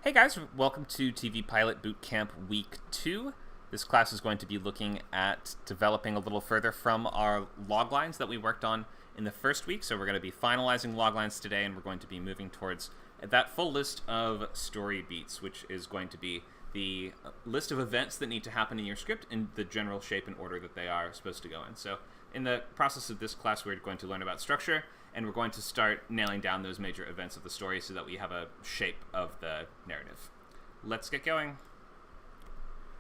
Hey guys, welcome to TV Pilot Bootcamp Week 2. This class is going to be looking at developing a little further from our loglines that we worked on in the first week. So we're going to be finalizing loglines today, and we're going to be moving towards that full list of story beats, which is going to be the list of events that need to happen in your script in the general shape and order that they are supposed to go in. So in the process of this class, we're going to learn about structure, and we're going to start nailing down those major events of the story so that we have a shape of the narrative. Let's get going.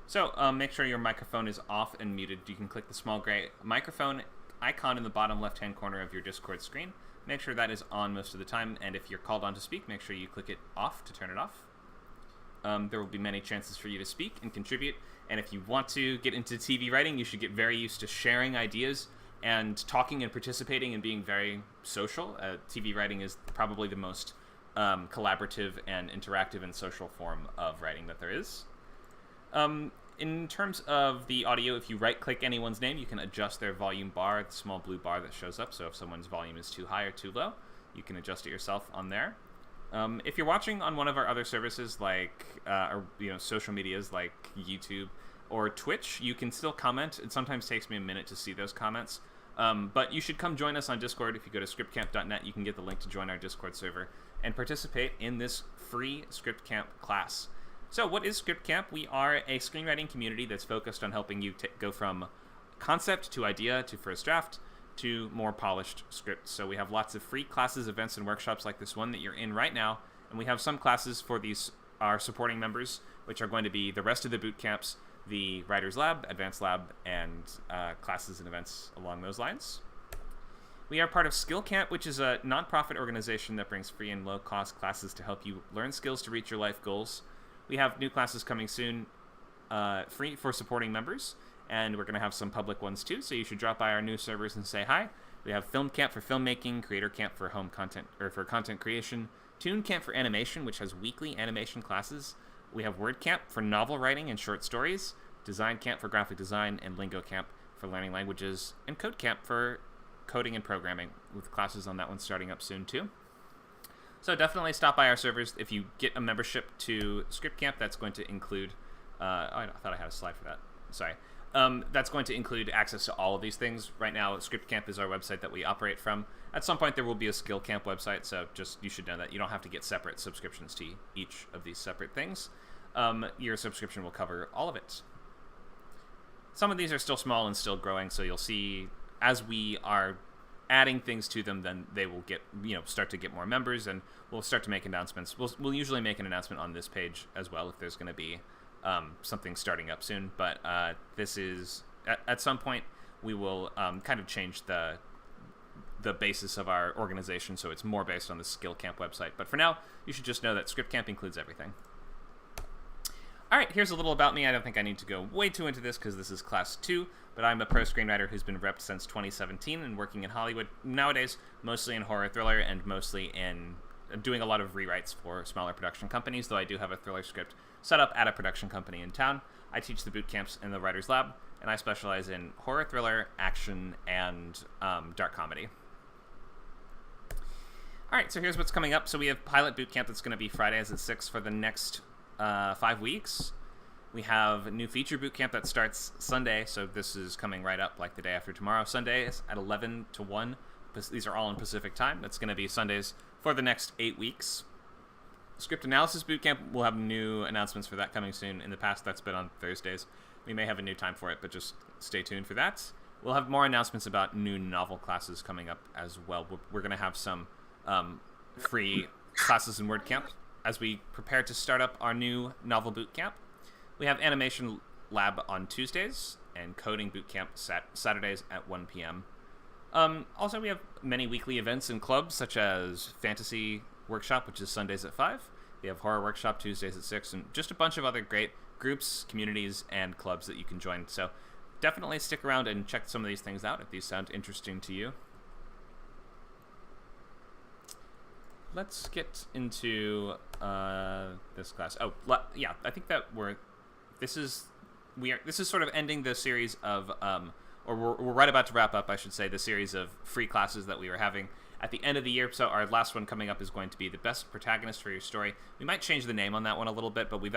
So make sure your microphone is off and muted. You can click the small gray microphone icon in the bottom left-hand corner of your Discord screen. Make sure that is on most of the time, and if you're called on to speak, make sure you click it off to turn it off. There will be many chances for you to speak and contribute, and if you want to get into TV writing, you should get very used to sharing ideas and talking and participating and being very social. TV writing is probably the most collaborative and interactive and social form of writing that there is. In terms of the audio, if you right-click anyone's name, you can adjust their volume bar, the small blue bar that shows up. So if someone's volume is too high or too low, you can adjust it yourself on there. If you're watching on one of our other services like social medias like YouTube or Twitch, you can still comment. It sometimes takes me a minute to see those comments. But you should come join us on Discord. If you go to scriptcamp.net, you can get the link to join our Discord server and participate in this free Script Camp class. So what is Script Camp? We are a screenwriting community that's focused on helping you go from concept to idea to first draft to more polished scripts. So we have lots of free classes, events, and workshops like this one that you're in right now. And we have some classes for our supporting members, which are going to be the rest of the boot camps, the Writer's Lab, Advanced Lab, and classes and events along those lines. We are part of Skill Camp, which is a nonprofit organization that brings free and low-cost classes to help you learn skills to reach your life goals. We have new classes coming soon, free for supporting members, and we're going to have some public ones too, so you should drop by our new servers and say hi. We have Film Camp for filmmaking, Creator Camp for home content, or for content creation, Toon Camp for animation, which has weekly animation classes. We have Word Camp for novel writing and short stories, Design Camp for graphic design, and Lingo Camp for learning languages, and Code Camp for coding and programming, with classes on that one starting up soon too. So definitely stop by our servers. If you get a membership to Script Camp, that's going to include... I thought I had a slide for that. Sorry. That's going to include access to all of these things. Right now, Script Camp is our website that we operate from. At some point, there will be a Skill Camp website, so you should know that. You don't have to get separate subscriptions to each of these separate things. Your subscription will cover all of it. Some of these are still small and still growing, so you'll see as we are adding things to them, then they will start to get more members, and we'll start to make announcements. We'll usually make an announcement on this page as well if there's going to be something starting up soon. But this is at some point we will kind of change the basis of our organization, so it's more based on the Skill Camp website. But for now, you should just know that Script Camp includes everything. All right, here's a little about me. I don't think I need to go way too into this because this is class 2, but I'm a pro screenwriter who's been repped since 2017 and working in Hollywood nowadays, mostly in horror thriller and mostly in doing a lot of rewrites for smaller production companies, though I do have a thriller script set up at a production company in town. I teach the boot camps in the Writer's Lab, and I specialize in horror thriller, action, and dark comedy. All right, so here's what's coming up. So we have Pilot Bootcamp that's going to be Fridays at 6 for the next 5 weeks. We have a new feature bootcamp that starts Sunday, so this is coming right up like the day after tomorrow. Sundays at 11 to 1. These are all in Pacific time. That's going to be Sundays for the next 8 weeks. Script analysis bootcamp, we'll have new announcements for that coming soon. In the past, that's been on Thursdays. We may have a new time for it, but just stay tuned for that. We'll have more announcements about new novel classes coming up as well. We're going to have some free classes in WordCamp as we prepare to start up our new novel boot camp. We have animation lab on Tuesdays and coding boot camp Saturdays at 1 p.m. Also, we have many weekly events and clubs such as Fantasy Workshop, which is Sundays at 5. We have Horror Workshop Tuesdays at 6, and just a bunch of other great groups, communities, and clubs that you can join. So definitely stick around and check some of these things out if these sound interesting to you. Let's get into this class. I think that this is sort of ending the series of, or we're right about to wrap up, I should say, the series of free classes that we were having at the end of the year. So our last one coming up is going to be the best protagonist for your story. We might change the name on that one a little bit, but we've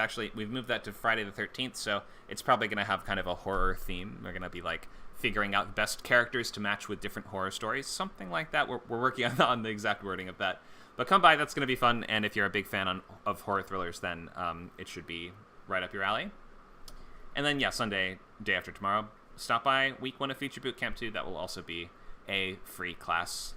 moved that to Friday the 13th, so it's probably going to have kind of a horror theme. We're going to be like figuring out the best characters to match with different horror stories, something like that. We're working on the exact wording of that. But come by, that's going to be fun, and if you're a big fan of horror thrillers, then it should be right up your alley. And then, yeah, Sunday, day after tomorrow, stop by week 1 of Feature Bootcamp 2. That will also be a free class.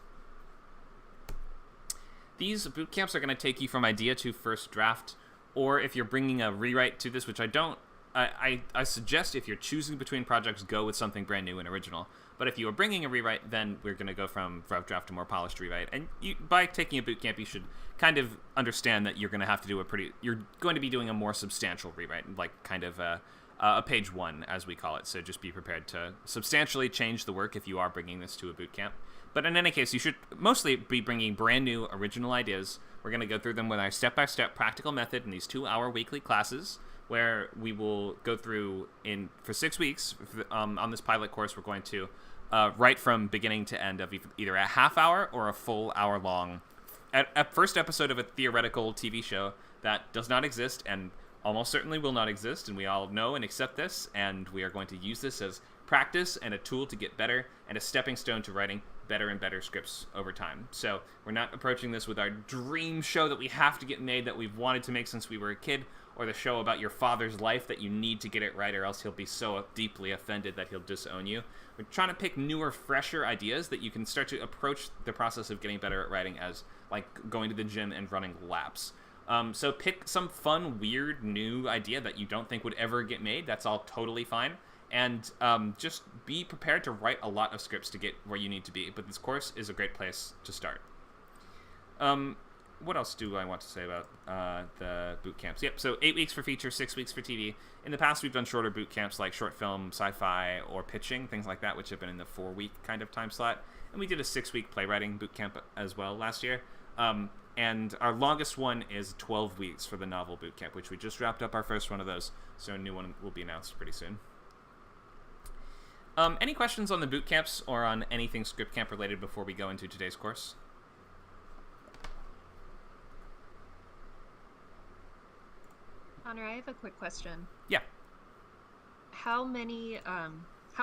These bootcamps are going to take you from idea to first draft, or if you're bringing a rewrite to this, which I suggest if you're choosing between projects, go with something brand new and original. But if you are bringing a rewrite, then we're going to go from rough draft to more polished rewrite. And by taking a bootcamp, you should kind of understand that you're going to have to do you're going to be doing a more substantial rewrite, like kind of a page 1, as we call it. So just be prepared to substantially change the work if you are bringing this to a bootcamp. But in any case, you should mostly be bringing brand new original ideas. We're going to go through them with our step-by-step practical method in these 2-hour weekly classes, where we will go through for 6 weeks. On this pilot course, we're going to write from beginning to end of either a half hour or a full hour long first episode of a theoretical TV show that does not exist and almost certainly will not exist, and we all know and accept this, and we are going to use this as practice and a tool to get better and a stepping stone to writing better and better scripts over time. So we're not approaching this with our dream show that we have to get made, that we've wanted to make since we were a kid, or the show about your father's life that you need to get it right or else he'll be so deeply offended that he'll disown you. We're trying to pick newer, fresher ideas that you can start to approach the process of getting better at writing as like going to the gym and running laps. So pick some fun, weird, new idea that you don't think would ever get made. That's all totally fine. And just be prepared to write a lot of scripts to get where you need to be. But this course is a great place to start. What else do I want to say about the boot camps? Yep, so 8 weeks for feature, 6 weeks for TV. In the past, we've done shorter boot camps like short film, sci-fi, or pitching, things like that, which have been in the 4-week kind of time slot. And we did a 6-week playwriting boot camp as well last year. And our longest one is 12 weeks for the novel boot camp, which we just wrapped up our first one of those. So a new one will be announced pretty soon. Any questions on the boot camps or on anything script camp related before we go into today's course? Conor, I have a quick question. Yeah. How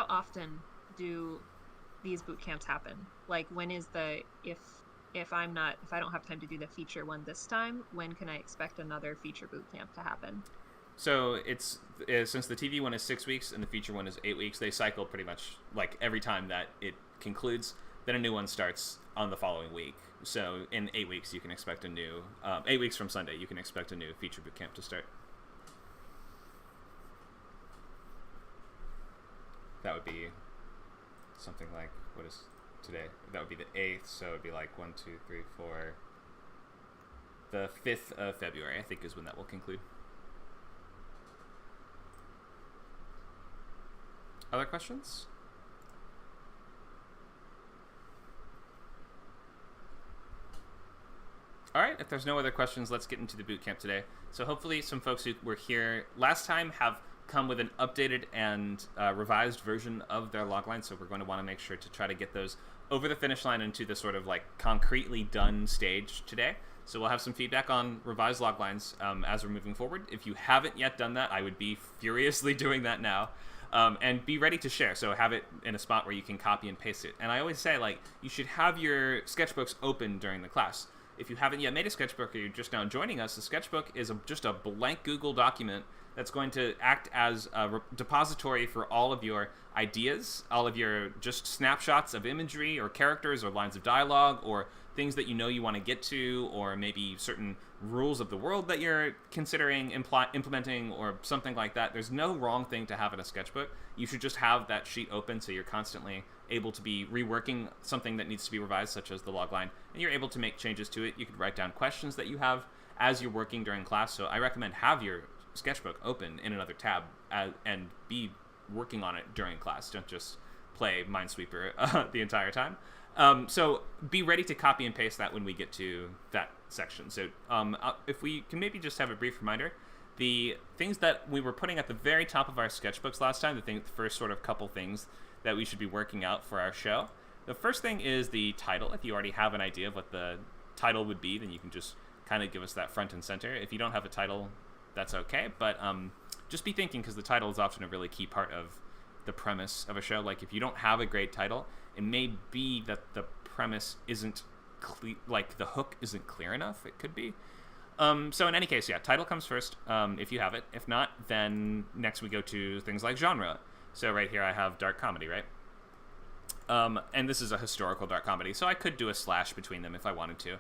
often do these boot camps happen? Like, when is if I don't have time to do the feature one this time, when can I expect another feature boot camp to happen? So it's since the TV one is 6 weeks and the feature one is 8 weeks, they cycle pretty much like every time that it concludes. Then a new one starts on the following week. So in 8 weeks, you can expect 8 weeks from Sunday, you can expect a new feature boot camp to start. That would be something like, what is today? That would be the 8th, so it would be like 1, 2, 3, 4. The 5th of February, I think, is when that will conclude. Other questions? All right, if there's no other questions, let's get into the bootcamp today. So hopefully some folks who were here last time have come with an updated and revised version of their logline, so we're going to want to make sure to try to get those over the finish line into the sort of like concretely done stage today. So we'll have some feedback on revised loglines as we're moving forward. If you haven't yet done that, I would be furiously doing that now. And be ready to share. So have it in a spot where you can copy and paste it. And I always say, like, you should have your sketchbooks open during the class. If you haven't yet made a sketchbook or you're just now joining us, the sketchbook is just a blank Google document that's going to act as a depository for all of your ideas, all of your just snapshots of imagery or characters or lines of dialogue or things that you know you want to get to, or maybe certain rules of the world that you're considering implementing or something like that. There's no wrong thing to have in a sketchbook. You should just have that sheet open so you're constantly able to be reworking something that needs to be revised, such as the logline, and you're able to make changes to it. You could write down questions that you have as you're working during class. So I recommend have your sketchbook open in another tab and be working on it during class. Don't just play Minesweeper the entire time. So be ready to copy and paste that when we get to that section. So if we can maybe just have a brief reminder, the things that we were putting at the very top of our sketchbooks last time, the first sort of couple things that we should be working out for our show, The first thing is the title. If you already have an idea of what the title would be, then you can just kind of give us that front and center. If you don't have a title, that's okay, but just be thinking, because the title is often a really key part of the premise of a show. Like, if you don't have a great title, it may be that the premise isn't like the hook isn't clear enough. It could be. So in any case, yeah, title comes first, if you have it. If not, then next we go to things like genre. So right here I have dark comedy, right? And this is a historical dark comedy, so I could do a slash between them if I wanted to.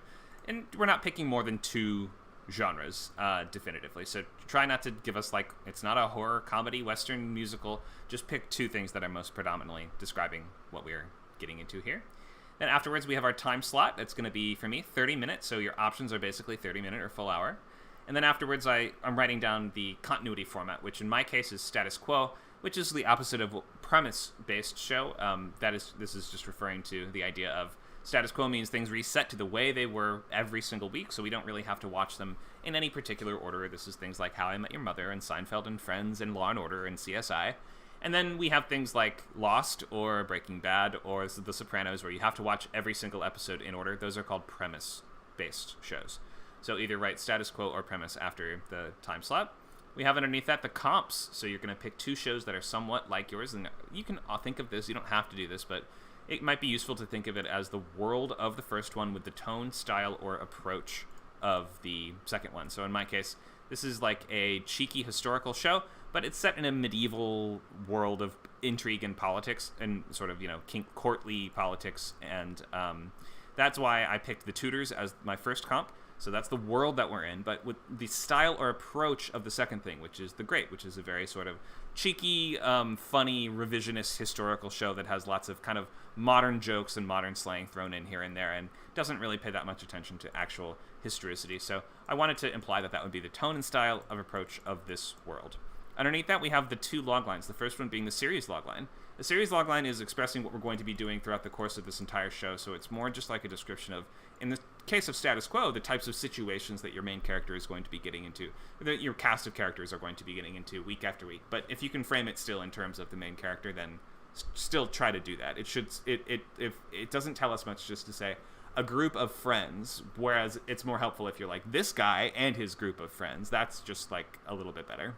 And we're not picking more than 2 genres, definitively. So try not to give us, like, it's not a horror, comedy, western, musical. Just pick 2 things that are most predominantly describing what we're getting into here. Then afterwards, we have our time slot. That's going to be, for me, 30 minutes. So your options are basically 30-minute or full hour. And then afterwards, I'm writing down the continuity format, which in my case is status quo, which is the opposite of premise-based show. This is just referring to the idea of status quo means things reset to the way they were every single week, so we don't really have to watch them in any particular order. This is things like How I Met Your Mother and Seinfeld and Friends and Law & Order and CSI. And then we have things like Lost or Breaking Bad or The Sopranos, where you have to watch every single episode in order. Those are called premise-based shows. So either write status quo or premise after the time slot. We have underneath that the comps. So you're going to pick 2 shows that are somewhat like yours. And you can think of this. You don't have to do this, but it might be useful to think of it as the world of the first one with the tone, style, or approach of the second one. So in my case, this is like a cheeky historical show, but it's set in a medieval world of intrigue and politics and sort of, courtly politics. And that's why I picked The Tudors as my first comp. So that's the world that we're in, but with the style or approach of the second thing, which is The Great, which is a very sort of cheeky, funny, revisionist historical show that has lots of kind of modern jokes and modern slang thrown in here and there, and doesn't really pay that much attention to actual historicity. So I wanted to imply that would be the tone and style of approach of this world. Underneath that, we have the 2 loglines, the first one being the series logline. The series logline is expressing what we're going to be doing throughout the course of this entire show, so it's more just like a description of, in the case of status quo, the types of situations that your main character is going to be getting into, that your cast of characters are going to be getting into week after week. But if you can frame it still in terms of the main character, then still try to do that. If it doesn't tell us much just to say a group of friends, whereas it's more helpful if you're like this guy and his group of friends. That's just like a little bit better.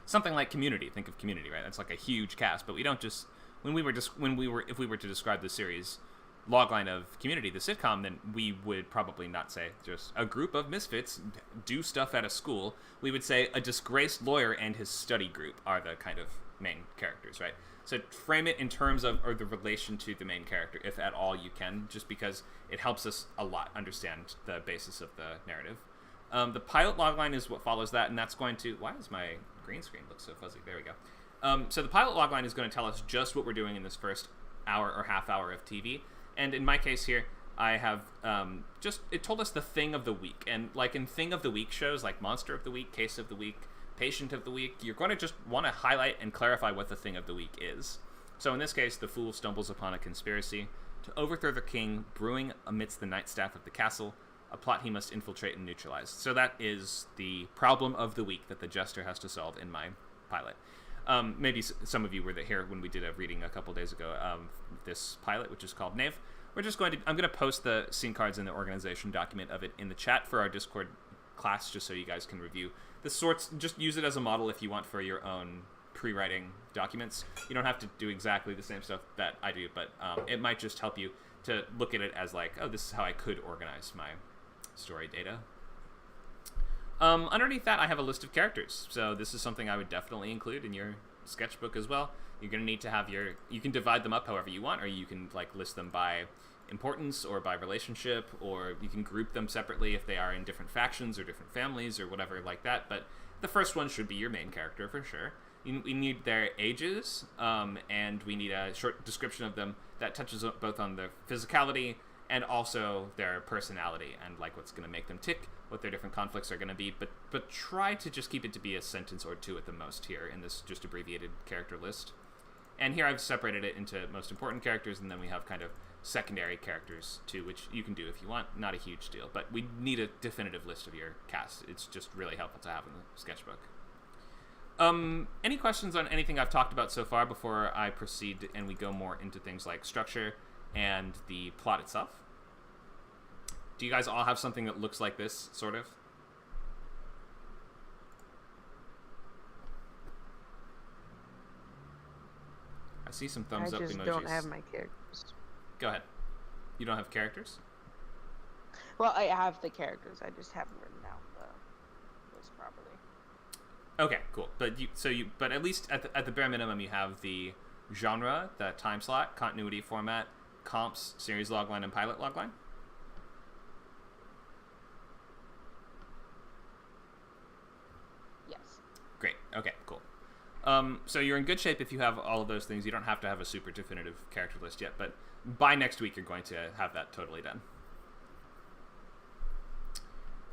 Something like Community. Think of Community, right? That's like a huge cast, but we don't just if we were to describe the series logline of Community, the sitcom, then we would probably not say just a group of misfits do stuff at a school. We would say a disgraced lawyer and his study group are the kind of main characters, right? So frame it in terms of or the relation to the main character, if at all you can, just because it helps us a lot understand the basis of the narrative. The pilot logline is what follows that, and that's going to... Why does my green screen look so fuzzy? There we go. So the pilot logline is going to tell us just what we're doing in this first hour or half hour of TV. And in my case here, I have it told us the thing of the week. And like in thing of the week shows, like Monster of the Week, Case of the Week, Patient of the Week, you're going to just want to highlight and clarify what the thing of the week is. So in this case, the fool stumbles upon a conspiracy to overthrow the king, brewing amidst the night staff of the castle, a plot he must infiltrate and neutralize. So that is the problem of the week that the jester has to solve in my pilot. Maybe some of you were here when we did a reading a couple days ago of this pilot, which is called Knave. I'm going to post the scene cards and the organization document of it in the chat for our Discord class, just so you guys can review the sorts. Just use it as a model if you want for your own pre-writing documents. You don't have to do exactly the same stuff that I do, but it might just help you to look at it as like, oh, this is how I could organize my story data. Underneath that, I have a list of characters. So this is something I would definitely include in your sketchbook as well. You're going to need to have you can divide them up however you want, or you can like list them by importance or by relationship, or you can group them separately if they are in different factions or different families or whatever like that. But the first one should be your main character for sure. We need their ages, and we need a short description of them that touches both on their physicality and also their personality and like what's going to make them tick, what their different conflicts are going to be, but try to just keep it to be a sentence or two at the most here in this just abbreviated character list. And here I've separated it into most important characters, and then we have kind of secondary characters too, which you can do if you want. Not a huge deal, but we need a definitive list of your cast. It's just really helpful to have in the sketchbook. Any questions on anything I've talked about so far before I proceed and we go more into things like structure and the plot itself. Do you guys all have something that looks like this, sort of? I see some thumbs up emojis. I just don't have my characters. Go ahead. You don't have characters? Well, I have the characters. I just haven't written down the list properly. Okay, cool. But at least at the bare minimum, you have the genre, the time slot, continuity format, comps, series logline, and pilot logline. Yes. Great. Okay, cool. So you're in good shape if you have all of those things. You don't have to have a super definitive character list yet, but by next week, you're going to have that totally done.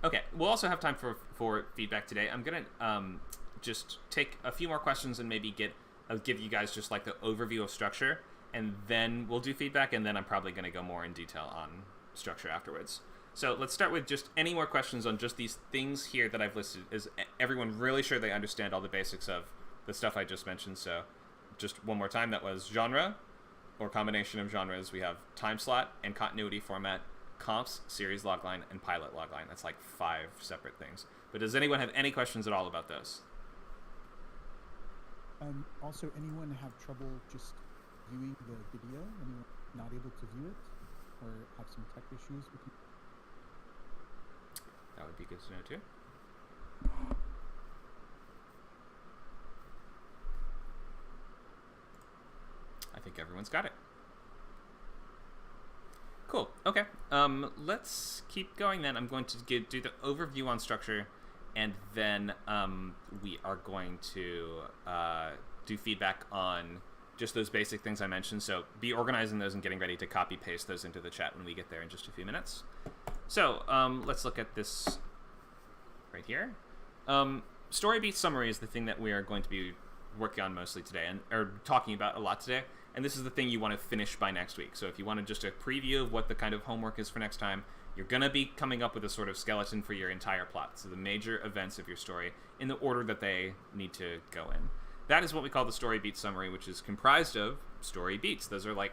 Okay, we'll also have time for feedback today. I'm going to just take a few more questions and maybe give you guys just like the overview of structure, and then we'll do feedback, and then I'm probably going to go more in detail on structure afterwards. So let's start with just any more questions on just these things here that I've listed. Is everyone really sure they understand all the basics of the stuff I just mentioned? So just one more time, that was genre, or combination of genres. We have time slot and continuity format, comps, series logline, and pilot logline. That's like 5 separate things. But does anyone have any questions at all about those? Also, anyone have trouble just viewing the video? Anyone not able to view it, or have some tech issues with it? That would be good to know too. I think everyone's got it. Cool. Okay. Let's keep going then. I'm going to do the overview on structure, and then we are going to do feedback on just those basic things I mentioned. So be organizing those and getting ready to copy paste those into the chat when we get there in just a few minutes. So let's look at this right here. Story beat summary is the thing that we are going to be working on mostly today, or talking about a lot today. And this is the thing you want to finish by next week. So if you wanted just a preview of what the kind of homework is for next time, you're going to be coming up with a sort of skeleton for your entire plot. So the major events of your story in the order that they need to go in. That is what we call the story beat summary, which is comprised of story beats. Those are like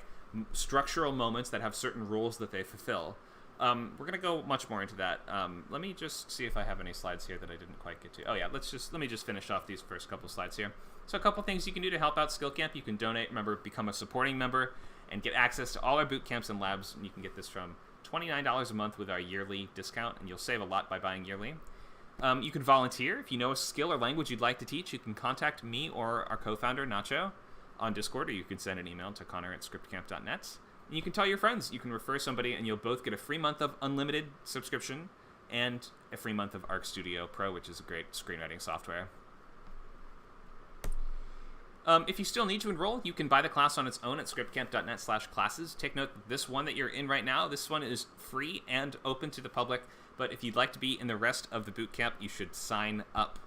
structural moments that have certain rules that they fulfill. We're going to go much more into that. Let me just see if I have any slides here that I didn't quite get to. Oh yeah, let me just finish off these first couple slides here. So a couple things you can do to help out Skill Camp. You can donate. Remember, become a supporting member and get access to all our boot camps and labs. And you can get this from $29 a month with our yearly discount, and you'll save a lot by buying yearly. You can volunteer. If you know a skill or language you'd like to teach, you can contact me or our co-founder, Nacho, on Discord, or you can send an email to connor@scriptcamp.net. And you can tell your friends. You can refer somebody, and you'll both get a free month of unlimited subscription and a free month of Arc Studio Pro, which is a great screenwriting software. If you still need to enroll, you can buy the class on its own at scriptcamp.net/classes. Take note that this one that you're in right now, this one is free and open to the public. But if you'd like to be in the rest of the bootcamp, you should sign up.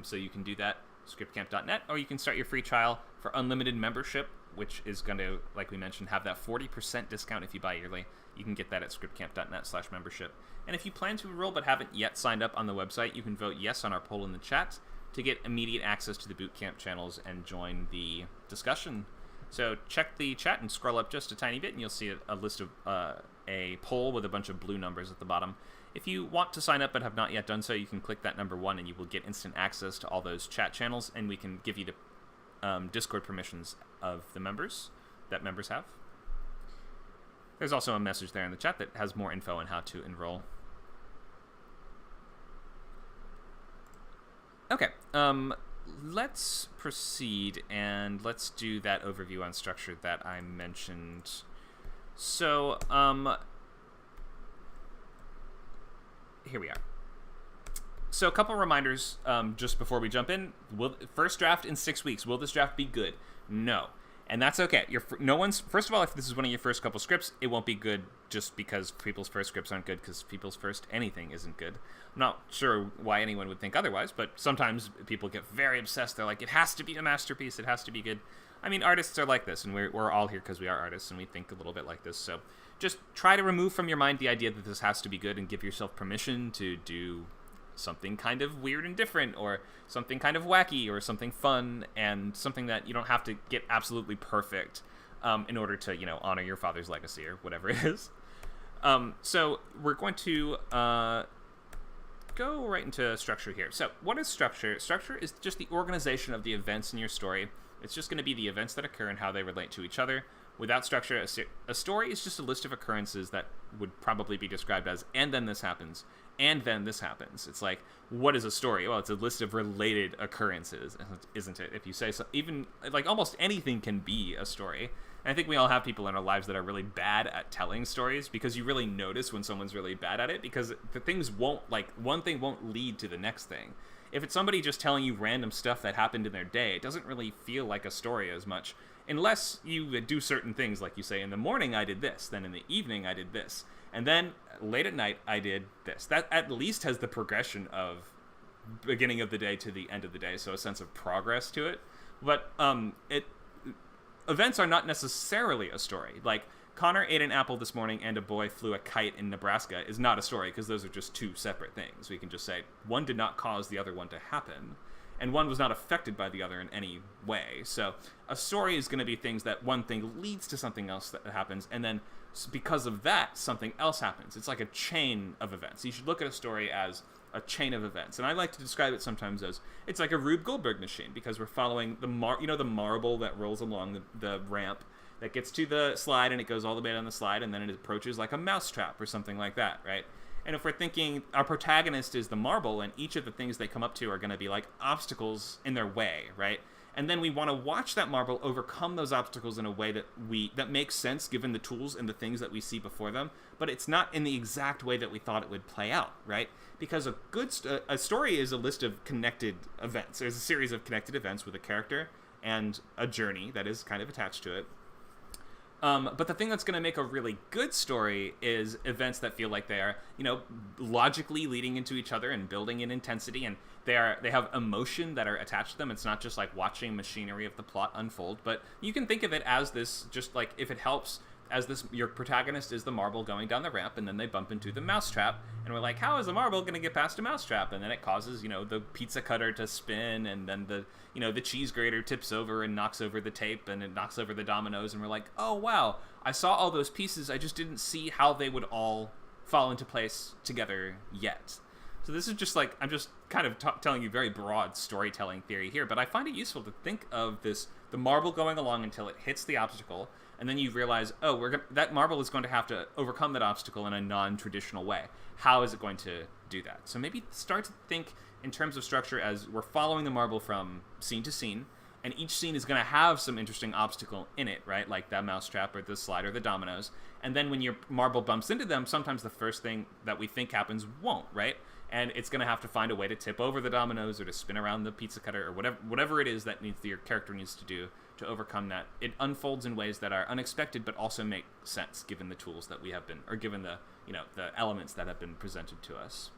So you can do that, scriptcamp.net, or you can start your free trial for unlimited membership, which is going to, like we mentioned, have that 40% discount if you buy yearly. You can get that at scriptcamp.net/membership. And if you plan to enroll but haven't yet signed up on the website, you can vote yes on our poll in the chat to get immediate access to the bootcamp channels and join the discussion. So check the chat and scroll up just a tiny bit, and you'll see a list of a poll with a bunch of blue numbers at the bottom. If you want to sign up but have not yet done so, you can click that number 1, and you will get instant access to all those chat channels, and we can give you the Discord permissions of the members that members have. There's also a message there in the chat that has more info on how to enroll. Okay, let's proceed, and let's do that overview on structure that I mentioned. So, here we are. So a couple reminders just before we jump in. First draft in 6 weeks. Will this draft be good? No. And that's okay. First of all, if this is one of your first couple scripts, it won't be good just because people's first scripts aren't good, because people's first anything isn't good. I'm not sure why anyone would think otherwise, but sometimes people get very obsessed. They're like, it has to be a masterpiece. It has to be good. I mean, artists are like this, and we're all here because we are artists, and we think a little bit like this. So just try to remove from your mind the idea that this has to be good, and give yourself permission to do something kind of weird and different, or something kind of wacky, or something fun, and something that you don't have to get absolutely perfect. in order to, honor your father's legacy or whatever it is. So we're going to go right into structure here. So what is structure? Structure is just the organization of the events in your story. It's just going to be the events that occur and how they relate to each other. Without structure, a story is just a list of occurrences that would probably be described as, and then this happens, and then this happens. It's like, what is a story? Well, it's a list of related occurrences, isn't it? If you say so, even like almost anything can be a story. And I think we all have people in our lives that are really bad at telling stories, because you really notice when someone's really bad at it, because the things won't, like, one thing won't lead to the next thing. If it's somebody just telling you random stuff that happened in their day, it doesn't really feel like a story as much, unless you do certain things, like you say, in the morning I did this, then in the evening I did this, and then late at night I did this. That at least has the progression of beginning of the day to the end of the day, so a sense of progress to it. But events are not necessarily a story. Like, Connor ate an apple this morning and a boy flew a kite in Nebraska is not a story, because those are just two separate things. We can just say one did not cause the other one to happen, and one was not affected by the other in any way. So a story is going to be things that one thing leads to something else that happens, and then because of that, something else happens. It's like a chain of events. You should look at a story as a chain of events. And I like to describe it sometimes as, it's like a Rube Goldberg machine, because we're following the the marble that rolls along the ramp that gets to the slide, and it goes all the way down the slide, and then it approaches like a mousetrap or something like that, right? And if we're thinking our protagonist is the marble, and each of the things they come up to are going to be like obstacles in their way, right? And then we want to watch that marble overcome those obstacles in a way that makes sense given the tools and the things that we see before them, but it's not in the exact way that we thought it would play out, right? Because a story is a list of connected events. There's a series of connected events with a character and a journey that is kind of attached to it. But the thing that's going to make a really good story is events that feel like they are, logically leading into each other and building in intensity, and they have emotion that are attached to them. It's not just like watching machinery of the plot unfold, but you can think of it as this, just like, if it helps, as this, your protagonist is the marble going down the ramp, and then they bump into the mousetrap, and we're like, how is the marble going to get past a mousetrap? And then it causes, the pizza cutter to spin, and then the cheese grater tips over and knocks over the tape, and it knocks over the dominoes, and we're like, oh wow, I saw all those pieces, I just didn't see how they would all fall into place together yet. So this is just like, I'm just kind of telling you very broad storytelling theory here, but I find it useful to think of this, the marble going along until it hits the obstacle, and then you realize, oh, that marble is going to have to overcome that obstacle in a non-traditional way. How is it going to do that? So maybe start to think in terms of structure as we're following the marble from scene to scene, and each scene is going to have some interesting obstacle in it, right? Like that mousetrap or the slide or the dominoes. And then when your marble bumps into them, sometimes the first thing that we think happens won't, right? And it's going to have to find a way to tip over the dominoes or to spin around the pizza cutter or whatever it is that your character needs to do to overcome that. It unfolds in ways that are unexpected but also make sense given the tools that we have been, or given the the elements that have been presented to us.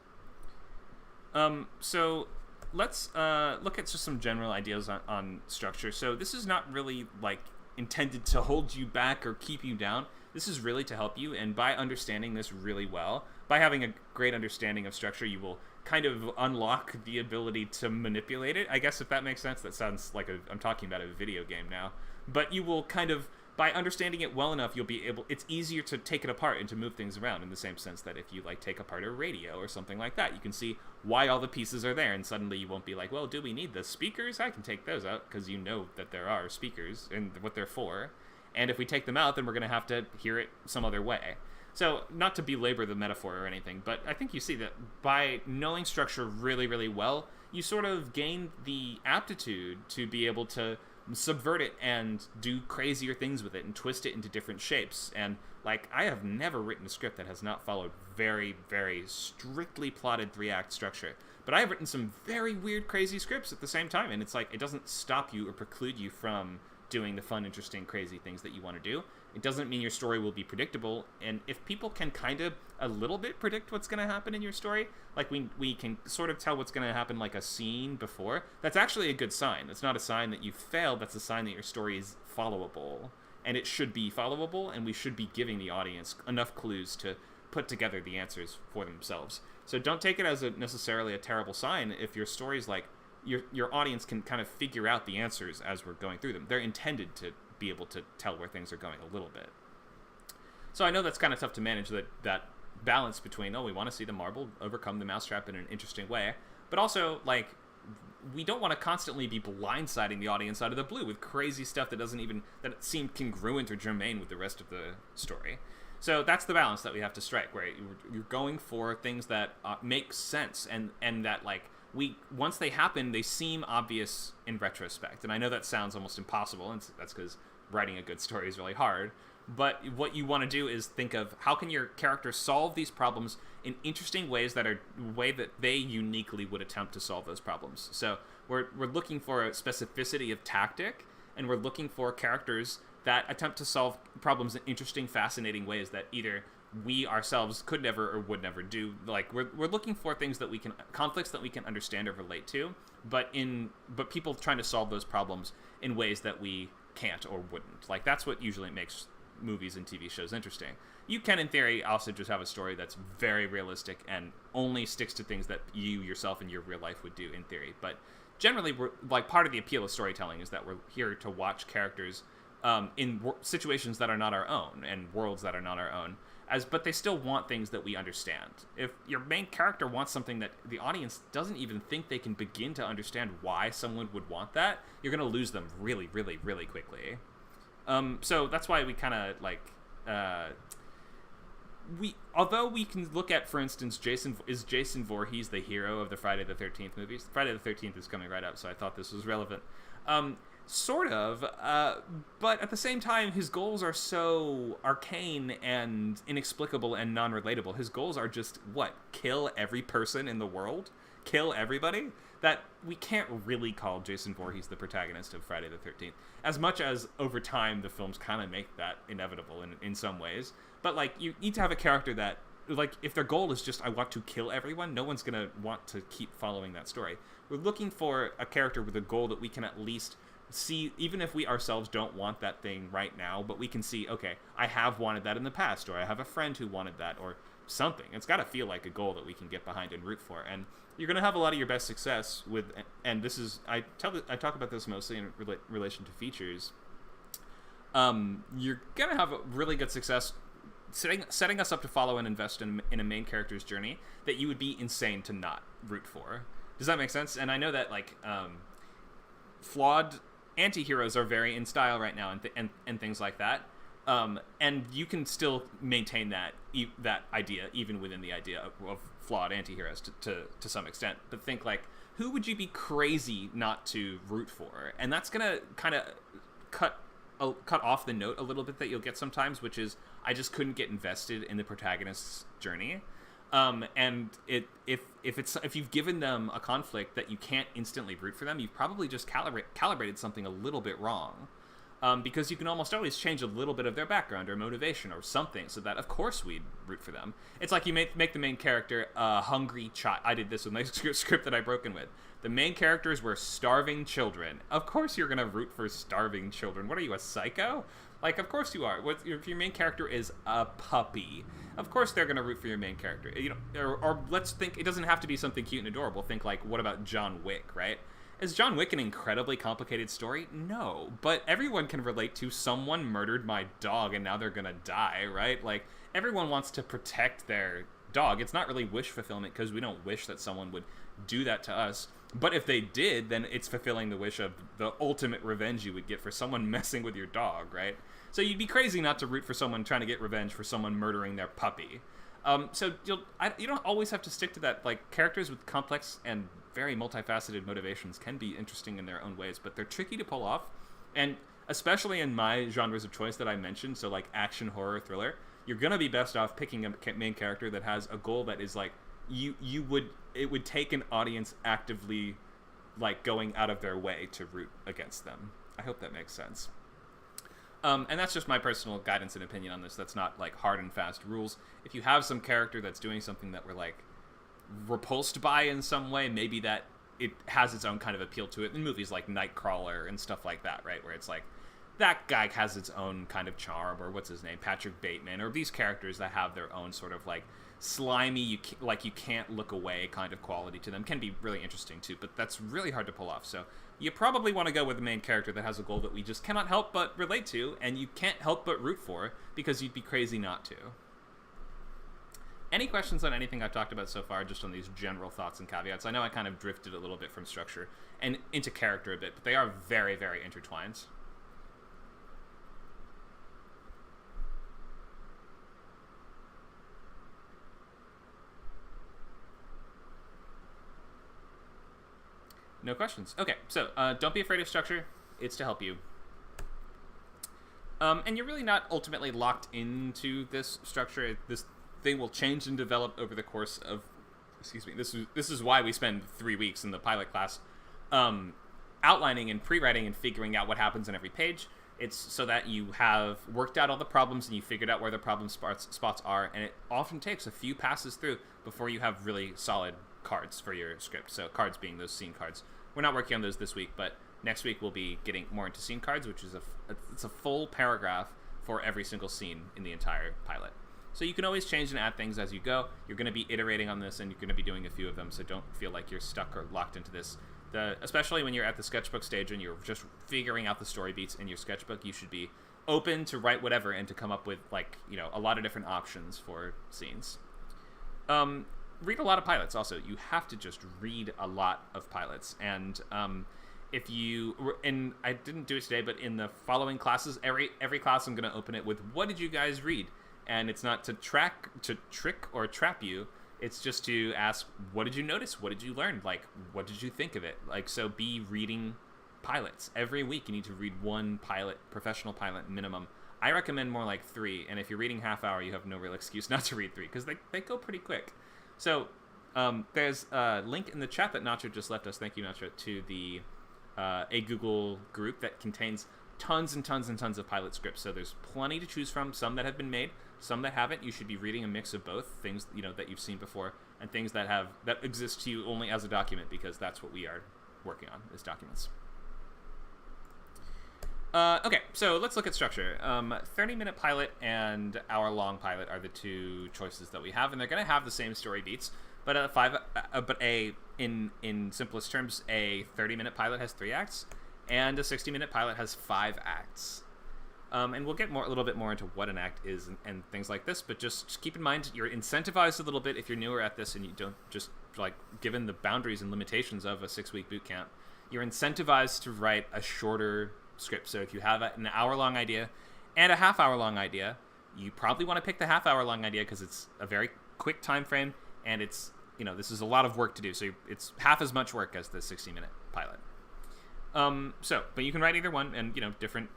So let's look at just some general ideas on structure. So this is not really like intended to hold you back or keep you down. This is really to help you, and by understanding this really well, by having a great understanding of structure, you will kind of unlock the ability to manipulate it. I guess if that makes sense, that sounds like I'm talking about a video game now. But you will kind of, by understanding it well enough, you'll be able, it's easier to take it apart and to move things around, in the same sense that if you like take apart a radio or something like that, you can see why all the pieces are there, and suddenly you won't be like, well, do we need the speakers? I can take those out, because you know that there are speakers and what they're for. And if we take them out, then we're going to have to hear it some other way. So, not to belabor the metaphor or anything, but I think you see that by knowing structure really, really well, you sort of gain the aptitude to be able to subvert it and do crazier things with it and twist it into different shapes. And, like, I have never written a script that has not followed very, very strictly plotted 3-act structure. But I have written some very weird, crazy scripts at the same time, and it's like, it doesn't stop you or preclude you from doing the fun, interesting, crazy things that you want to do. It doesn't mean your story will be predictable, and if people can kind of a little bit predict what's going to happen in your story, like we can sort of tell what's going to happen like a scene before, that's actually a good sign. That's not a sign that you failed, that's a sign that your story is followable, and it should be followable, and we should be giving the audience enough clues to put together the answers for themselves. So don't take it as necessarily a terrible sign if your story's like, your audience can kind of figure out the answers as we're going through them. They're intended to be able to tell where things are going a little bit. So I know that's kind of tough to manage, that balance between, we want to see the marble overcome the mousetrap in an interesting way, but also, like, we don't want to constantly be blindsiding the audience out of the blue with crazy stuff that seem congruent or germane with the rest of the story. So that's the balance that we have to strike, where you're going for things that make sense, and that, like, once they happen, they seem obvious in retrospect. And I know that sounds almost impossible, and that's because writing a good story is really hard. But what you want to do is think of how can your character solve these problems in interesting ways that they uniquely would attempt to solve those problems. So we're looking for a specificity of tactic, and we're looking for characters that attempt to solve problems in interesting, fascinating ways that either we ourselves could never or would never do. Like, we're looking for things conflicts that we can understand or relate to, but people trying to solve those problems in ways that we can't or wouldn't. Like, that's what usually makes movies and TV shows interesting. You can, in theory, also just have a story that's very realistic and only sticks to things that you yourself in your real life would do in theory. But generally, part of the appeal of storytelling is that we're here to watch characters in situations that are not our own and worlds that are not our own, but they still want things that we understand. If your main character wants something that the audience doesn't even think they can begin to understand why someone would want that, you're going to lose them really, really, really quickly. So that's why we kind of, like, although we can look at, for instance, Jason Voorhees the hero of the Friday the 13th movies? Friday the 13th is coming right up, so I thought this was relevant. Sort of, but at the same time, his goals are so arcane and inexplicable and non-relatable. His goals are just, kill every person in the world? Kill everybody? That we can't really call Jason Voorhees the protagonist of Friday the 13th. As much as, over time, the films kind of make that inevitable in some ways. But, like, you need to have a character that, like, if their goal is just, I want to kill everyone, no one's going to want to keep following that story. We're looking for a character with a goal that we can at least see, even if we ourselves don't want that thing right now, but we can see, okay, I have wanted that in the past, or I have a friend who wanted that, or something. It's got to feel like a goal that we can get behind and root for. And you're going to have a lot of your best success with, and this is, I talk about this mostly in relation to features. You're going to have a really good success setting us up to follow and invest in a main character's journey that you would be insane to not root for. Does that make sense? And I know that, like, flawed anti-heroes are very in style right now, and things like that. And you can still maintain that idea even within the idea of flawed anti-heroes to some extent. But think, like, who would you be crazy not to root for? And that's gonna kind of cut off the note a little bit that you'll get sometimes, which is, I just couldn't get invested in the protagonist's journey. And if you've given them a conflict that you can't instantly root for them, you've probably just calibrated something a little bit wrong. Because you can almost always change a little bit of their background or motivation or something so that, of course, we'd root for them. It's like you make the main character a hungry child. I did this with my script that I broke in with. The main characters were starving children. Of course you're going to root for starving children. What are you, a psycho? Like, of course you are. If your main character is a puppy, of course they're going to root for your main character. Or let's think, it doesn't have to be something cute and adorable. Think, like, what about John Wick, right? Is John Wick an incredibly complicated story? No, but everyone can relate to someone murdered my dog and now they're gonna die, right? Like, everyone wants to protect their dog. It's not really wish fulfillment because we don't wish that someone would do that to us. But if they did, then it's fulfilling the wish of the ultimate revenge you would get for someone messing with your dog, right? So you'd be crazy not to root for someone trying to get revenge for someone murdering their puppy. So you don't always have to stick to that. Like, characters with complex and very multifaceted motivations can be interesting in their own ways, but they're tricky to pull off. And especially in my genres of choice that I mentioned, so like action, horror, thriller, you're gonna be best off picking a main character that has a goal that is like it would take an audience actively, like, going out of their way to root against them. I hope that makes sense. And that's just my personal guidance and opinion on this. That's not, like, hard and fast rules. If you have some character that's doing something that we're, like, repulsed by in some way, maybe that it has its own kind of appeal to it. In movies like Nightcrawler and stuff like that, right? Where it's like, that guy has its own kind of charm, or what's his name, Patrick Bateman, or these characters that have their own sort of, like, slimy, you can't look away kind of quality to them. Can be really interesting too, but that's really hard to pull off. So you probably want to go with a main character that has a goal that we just cannot help but relate to, and you can't help but root for, because you'd be crazy not to. Any questions on anything I've talked about so far, just on these general thoughts and caveats? I know I kind of drifted a little bit from structure and into character a bit, but they are very, very intertwined. No questions. Okay, so don't be afraid of structure. It's to help you. And you're really not ultimately locked into this structure. This thing will change and develop over the course of... Excuse me. This is why we spend 3 weeks in the pilot class outlining and pre-writing and figuring out what happens in every page. It's so that you have worked out all the problems and you figured out where the problem spots are, and it often takes a few passes through before you have really solid cards for your script. So cards being those scene cards. We're not working on those this week, but next week we'll be getting more into scene cards, which is it's a full paragraph for every single scene in the entire pilot. So you can always change and add things as you go. You're going to be iterating on this, and you're going to be doing a few of them, so don't feel like you're stuck or locked into this. Especially when you're at the sketchbook stage and you're just figuring out the story beats in your sketchbook, you should be open to write whatever and to come up with, like, you know, a lot of different options for scenes. Read a lot of pilots also. You have to just read a lot of pilots. And if you... And I didn't do it today, but in the following classes, every class I'm going to open it with, what did you guys read? And it's not to trick or trap you. It's just to ask, what did you notice? What did you learn? Like, what did you think of it? Like, so be reading pilots. Every week you need to read one pilot, professional pilot minimum. I recommend more like 3. And if you're reading half hour, you have no real excuse not to read 3, because they go pretty quick. So there's a link in the chat that Nacho just left us. Thank you, Nacho, to the a Google group that contains tons and tons and tons of pilot scripts. So there's plenty to choose from. Some that have been made, some that haven't. You should be reading a mix of both things, you know, that you've seen before, and things that exist to you only as a document, because that's what we are working on, is documents. Okay, so let's look at structure. 30-minute pilot and hour-long pilot are the two choices that we have, and they're going to have the same story beats. But in simplest terms, a 30-minute pilot has 3 acts, and a 60-minute pilot has 5 acts. And we'll get a little bit more into what an act is and things like this. But just keep in mind, you're incentivized a little bit if you're newer at this, and you don't just, like, given the boundaries and limitations of a 6-week boot camp, you're incentivized to write a shorter script. So if you have an hour-long idea and a half-hour-long idea, you probably want to pick the half-hour-long idea because it's a very quick time frame, and it's, you know, this is a lot of work to do. So it's half as much work as the 60-minute pilot. But you can write either one, and, you know, different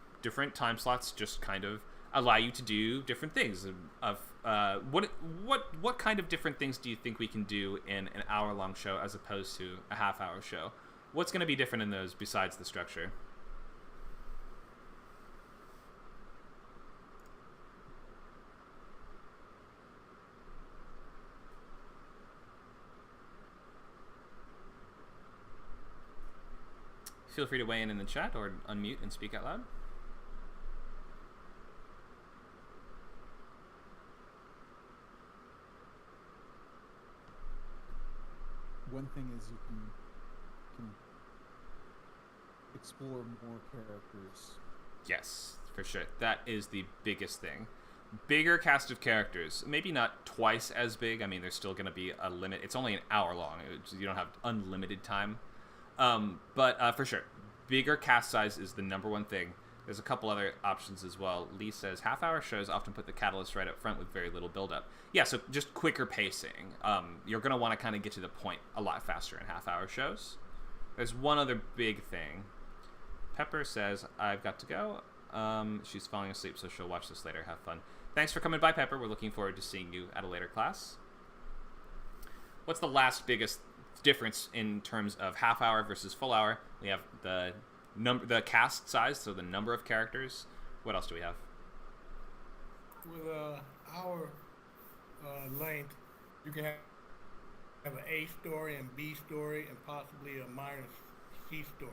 time slots just kind of allow you to do different things. What kind of different things do you think we can do in an hour-long show as opposed to a half-hour show? What's going to be different in those besides the structure? Feel free to weigh in the chat or unmute and speak out loud. One thing is you can explore more characters. Yes, for sure. That is the biggest thing. Bigger cast of characters. Maybe not twice as big. I mean, there's still going to be a limit. It's only an hour long. You don't have unlimited time. But for sure, bigger cast size is the number one thing. There's a couple other options as well. Lee says, half-hour shows often put the catalyst right up front with very little build-up. Yeah, so just quicker pacing. You're going to want to kind of get to the point a lot faster in half-hour shows. There's one other big thing. Pepper says, I've got to go. She's falling asleep, so she'll watch this later. Have fun. Thanks for coming by, Pepper. We're looking forward to seeing you at a later class. What's the last biggest difference in terms of half hour versus full hour? We have the cast size, so the number of characters. What else do we have? With our length, you can have an A story and B story and possibly a minor C story.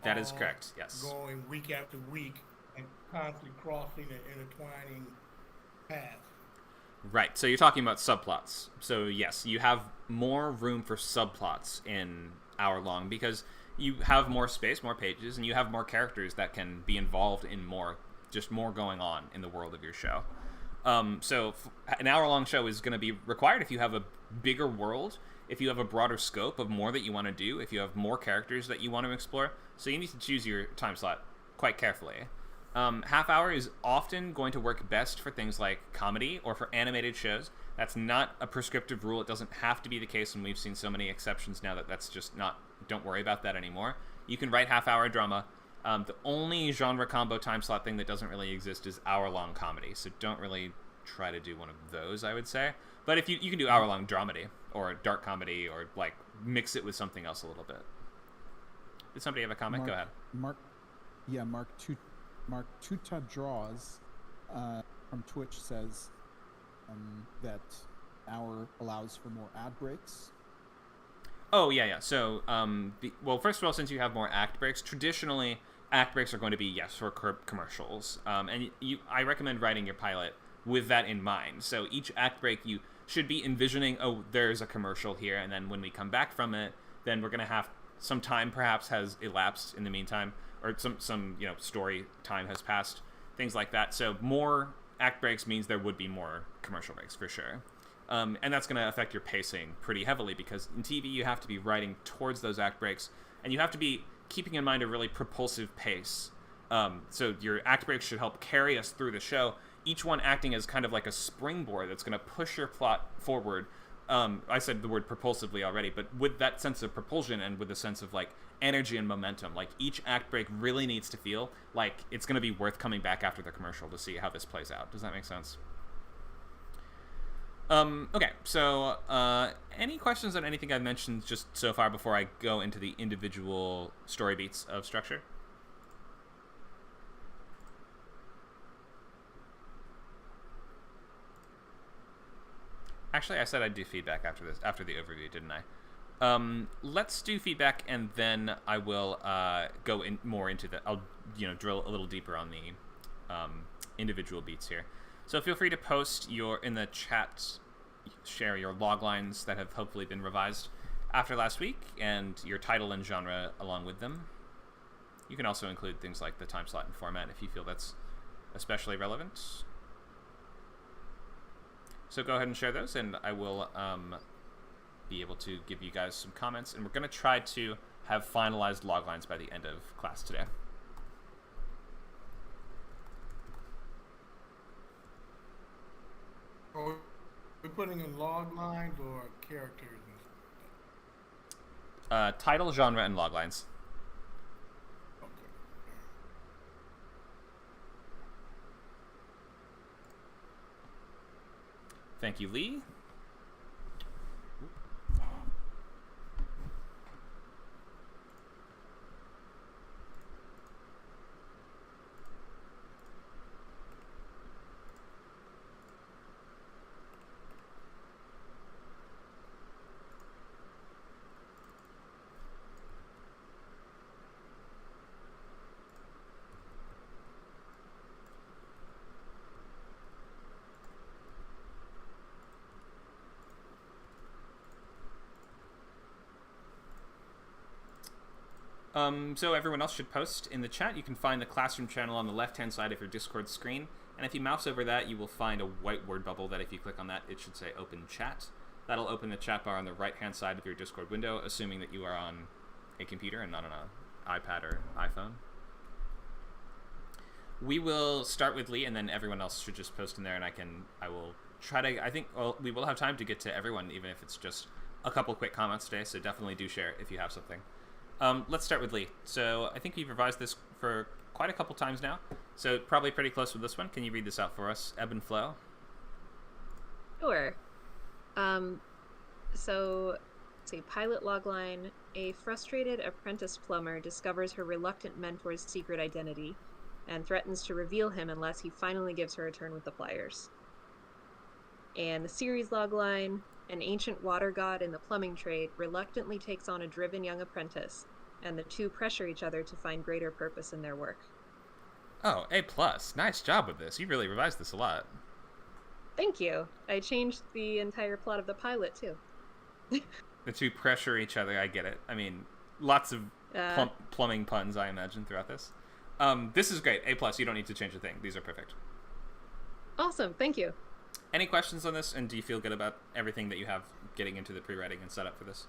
That is correct, yes. Going week after week and constantly crossing and intertwining paths. Right, so you're talking about subplots. So yes, you have more room for subplots in Hour Long because you have more space, more pages, and you have more characters that can be involved in more going on in the world of your show. So an hour-long show is going to be required if you have a bigger world, if you have a broader scope of more that you want to do, if you have more characters that you want to explore. So you need to choose your time slot quite carefully. Half hour is often going to work best for things like comedy or for animated shows. That's not a prescriptive rule. It doesn't have to be the case, and we've seen so many exceptions now that that's just not, don't worry about that anymore. You can write half-hour drama. The only genre combo time slot thing that doesn't really exist is hour-long comedy, so don't really try to do one of those, I would say. But if you can do hour-long dramedy or dark comedy or like mix it with something else a little bit. Did somebody have a comment? Go ahead. Mark Tuta Draws from Twitch says that hour allows for more ad breaks. Oh, yeah. So, well, first of all, since you have more act breaks, traditionally, act breaks are going to be, yes, for commercials. And I recommend writing your pilot with that in mind. So each act break, you should be envisioning, oh, there's a commercial here, and then when we come back from it, then we're going to have some time perhaps has elapsed in the meantime, or some story time has passed, things like that. So more act breaks means there would be more commercial breaks, for sure. And that's going to affect your pacing pretty heavily because in TV you have to be writing towards those act breaks, and you have to be keeping in mind a really propulsive pace. So your act breaks should help carry us through the show, each one acting as kind of like a springboard that's going to push your plot forward. I said the word propulsively already, but with that sense of propulsion and with the sense of like energy and momentum, like each act break really needs to feel like it's going to be worth coming back after the commercial to see how this plays out. Does that make sense? Okay, so any questions on anything I've mentioned just so far before I go into the individual story beats of structure? Actually, I said I'd do feedback after the overview, didn't I? Let's do feedback, and then I will go in more into I'll drill a little deeper on the individual beats here. So feel free to post in the chat, share your log lines that have hopefully been revised after last week, and your title and genre along with them. You can also include things like the time slot and format if you feel that's especially relevant. So go ahead and share those, and I will be able to give you guys some comments. And we're going to try to have finalized log lines by the end of class today. Are we putting in log lines or characters? Title, genre, and log lines. Thank you, Lee. So everyone else should post in the chat. You can find the classroom channel on the left-hand side of your Discord screen. And if you mouse over that, you will find a white word bubble that if you click on that, it should say open chat. That'll open the chat bar on the right-hand side of your Discord window, assuming that you are on a computer and not on an iPad or iPhone. We will start with Lee, and then everyone else should just post in there, and I will try to, we will have time to get to everyone, even if it's just a couple quick comments today, so definitely do share if you have something. Let's start with Lee. So I think we've revised this for quite a couple times now, so probably pretty close with this one. Can you read this out for us? Ebb and flow. Sure. So, let's see, pilot logline. A frustrated apprentice plumber discovers her reluctant mentor's secret identity and threatens to reveal him unless he finally gives her a turn with the pliers. And the series logline. An ancient water god in the plumbing trade reluctantly takes on a driven young apprentice, and the two pressure each other to find greater purpose in their work. Oh, A+. Nice job with this. You really revised this a lot. Thank you. I changed the entire plot of the pilot too. The two pressure each other. I get it. I mean, lots of plumbing puns, I imagine, throughout this. This is great. A+. You don't need to change a thing. These are perfect. Awesome. Thank you. Any questions on this? And do you feel good about everything that you have getting into the pre-writing and setup for this?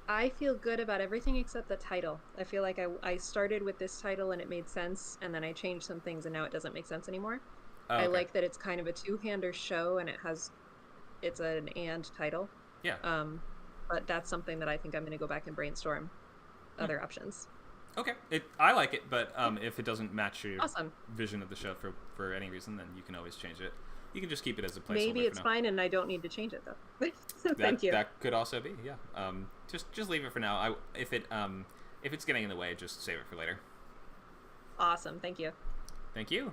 I feel good about everything except the title. I feel like I started with this title and it made sense, and then I changed some things and now it doesn't make sense anymore. Oh, okay. I like that it's kind of a two-hander show and it's an and title. Yeah. But that's something that I think I'm going to go back and brainstorm other options. Okay. I like it, but if it doesn't match your Awesome. vision of the show for any reason, then you can always change it. You can just keep it as a placeholder. Maybe it's fine and I don't need to change it though. So thank you. That could also be, yeah. Just leave it for now. If it's getting in the way, just save it for later. Awesome. Thank you. Thank you.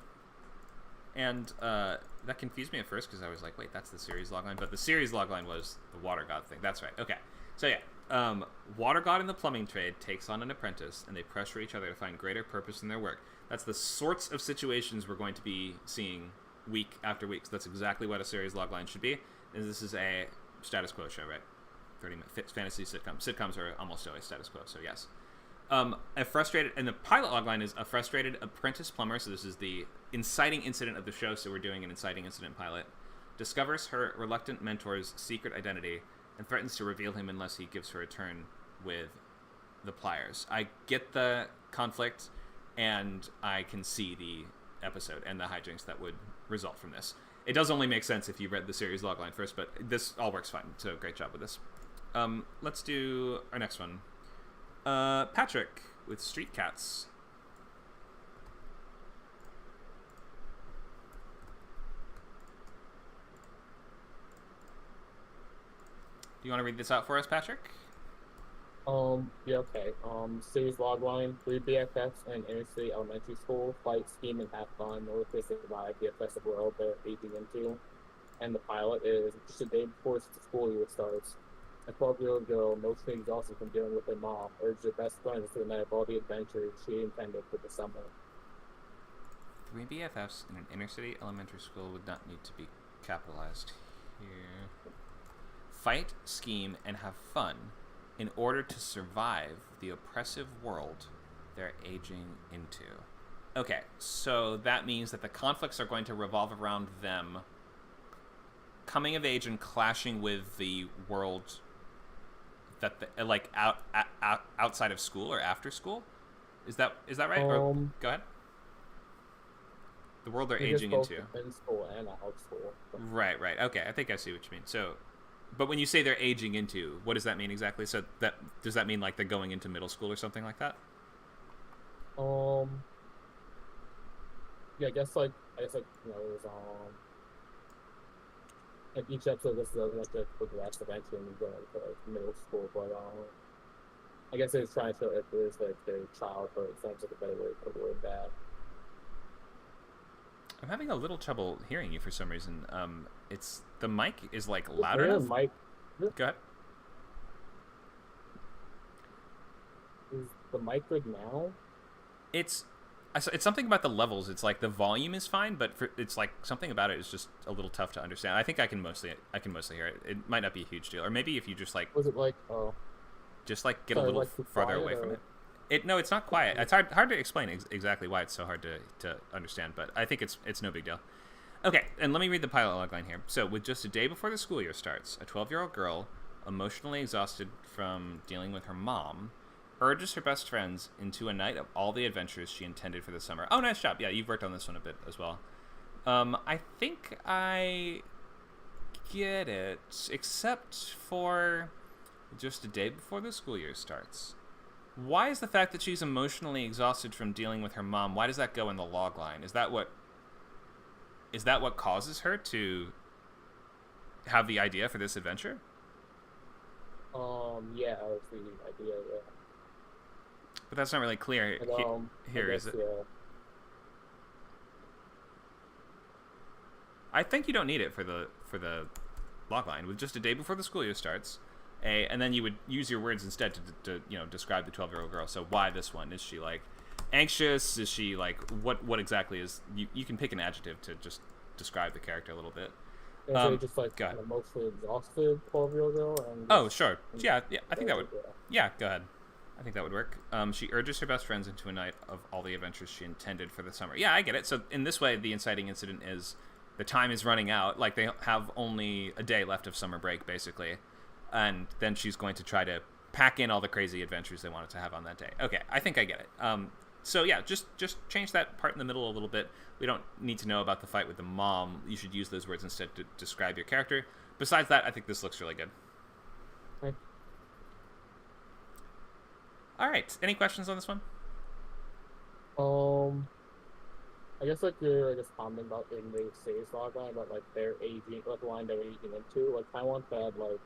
And that confused me at first because I was like, wait, that's the series logline. But the series logline was the water god thing. That's right. Okay. So yeah, water god in the plumbing trade takes on an apprentice, and they pressure each other to find greater purpose in their work. That's the sorts of situations we're going to be seeing week after week. So that's exactly what a series logline should be. And this is a status quo show, right? 30-minute fantasy sitcom. Sitcoms are almost always status quo, so yes. And the pilot logline is a frustrated apprentice plumber, so this is the inciting incident of the show, so we're doing an inciting incident pilot, discovers her reluctant mentor's secret identity and threatens to reveal him unless he gives her a turn with the pliers. I get the conflict, and I can see the episode and the hijinks that would result from this. It does only make sense if you read the series logline first, but this all works fine, so great job with this. Let's do our next one. Patrick with Street Cats. Do you want to read this out for us, Patrick? Yeah, okay. Series logline, 3 BFFs in inner city elementary school, fight, scheme, and have fun in order to survive the oppressive world they're aging into. And the pilot is just a day before the school year starts. A 12-year-old girl, mostly exhausted from dealing with her mom, urged her best friends to unite all the adventures she intended for the summer. 3 BFFs in an inner city elementary school would not need to be capitalized here. Fight, scheme, and have fun in order to survive the oppressive world they're aging into. Okay, so that means that the conflicts are going to revolve around them coming of age and clashing with the world that outside of school or after school. Is that right? Or, go ahead. The world they're aging into. In school and out of school. Right. Okay, I think I see what you mean. So, but when you say they're aging into, what does that mean exactly? So does that mean like they're going into middle school or something like that? Yeah, I guess like it was like each episode this doesn't have to progress eventually and go into like middle school, but I guess it's trying to show if there's like their childhood. It sounds like a better way to word that. I'm having a little trouble hearing you for some reason. It's the mic is like loud enough. Mic. Go ahead. Is the mic good now? It's something about the levels. It's like the volume is fine, but it's like something about it is just a little tough to understand. I think I can mostly hear it. It might not be a huge deal, or maybe if you just like was it like just like get a little farther away from it. No, it's not quiet. It's hard to explain exactly why it's so hard to understand, but I think it's no big deal. Okay, and let me read the pilot logline here. So, with just a day before the school year starts, a 12-year-old girl, emotionally exhausted from dealing with her mom, urges her best friends into a night of all the adventures she intended for the summer. Oh, nice job. Yeah, you've worked on this one a bit as well. I think I get it, except for just a day before the school year starts. Why is the fact that she's emotionally exhausted from dealing with her mom, why does that go in the logline? Is that what causes her to have the idea for this adventure? Yeah, that was the idea, yeah. But that's not really clear here, is it? Yeah. I think you don't need it for the logline. With just a day before the school year starts, and then you would use your words instead to describe the 12-year-old girl. So why this one? Is she like anxious? Is she like what exactly is? You can pick an adjective to just describe the character a little bit. Is it just like go ahead. an emotionally exhausted 12-year-old girl? And Oh, sure. Yeah, I think that would. Yeah. Yeah, go ahead. I think that would work. She urges her best friends into a night of all the adventures she intended for the summer. Yeah, I get it. So in this way, the inciting incident is the time is running out. Like, they have only a day left of summer break, basically. And then she's going to try to pack in all the crazy adventures they wanted to have on that day. Okay, I think I get it. So yeah, just change that part in the middle a little bit. We don't need to know about the fight with the mom. You should use those words instead to describe your character. Besides that, I think this looks really good. Okay. All right. Any questions on this one? I guess like your comment about in the series logline about like their aging, like the line they're aging into. Like I want to add like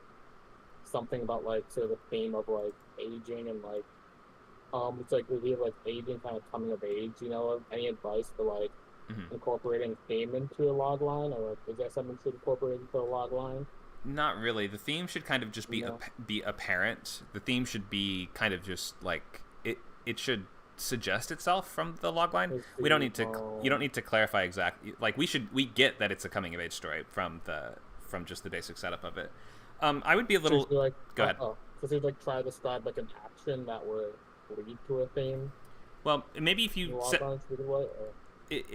something about like sort of the theme of like aging and like it's like we have like aging kind of coming of age. You know, any advice for like incorporating theme into a logline, or like, is that something to incorporate into a logline? Not really. The theme should kind of just be No. be apparent. The theme should be kind of just like it should suggest itself from the logline. We don't need to. You don't need to clarify exactly. Like we get that it's a coming of age story from just the basic setup of it. I would be a little. So like, Go ahead. So they'd like try to describe like an action that would lead to a theme. Well, maybe if in you loglines either way, or...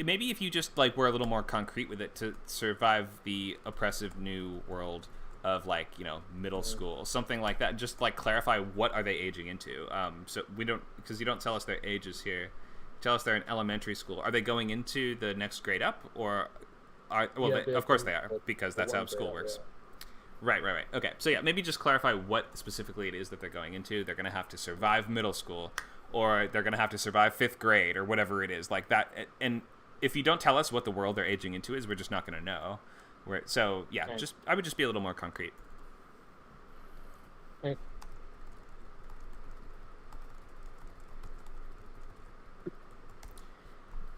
maybe if you just like were a little more concrete with it to survive the oppressive new world of like, you know, middle school, something like that. Just like clarify what are they aging into. So we don't, because you don't tell us their ages here. You tell us they're in elementary school. Are they going into the next grade up, or are of course they are, because that's how school works. Yeah. Right. Okay, so yeah, maybe just clarify what specifically it is that they're going into. They're going to have to survive middle school, or they're going to have to survive 5th grade, or whatever it is, like that. And if you don't tell us what the world they're aging into is, we're just not going to know. So yeah, Okay. I would just be a little more concrete. Okay.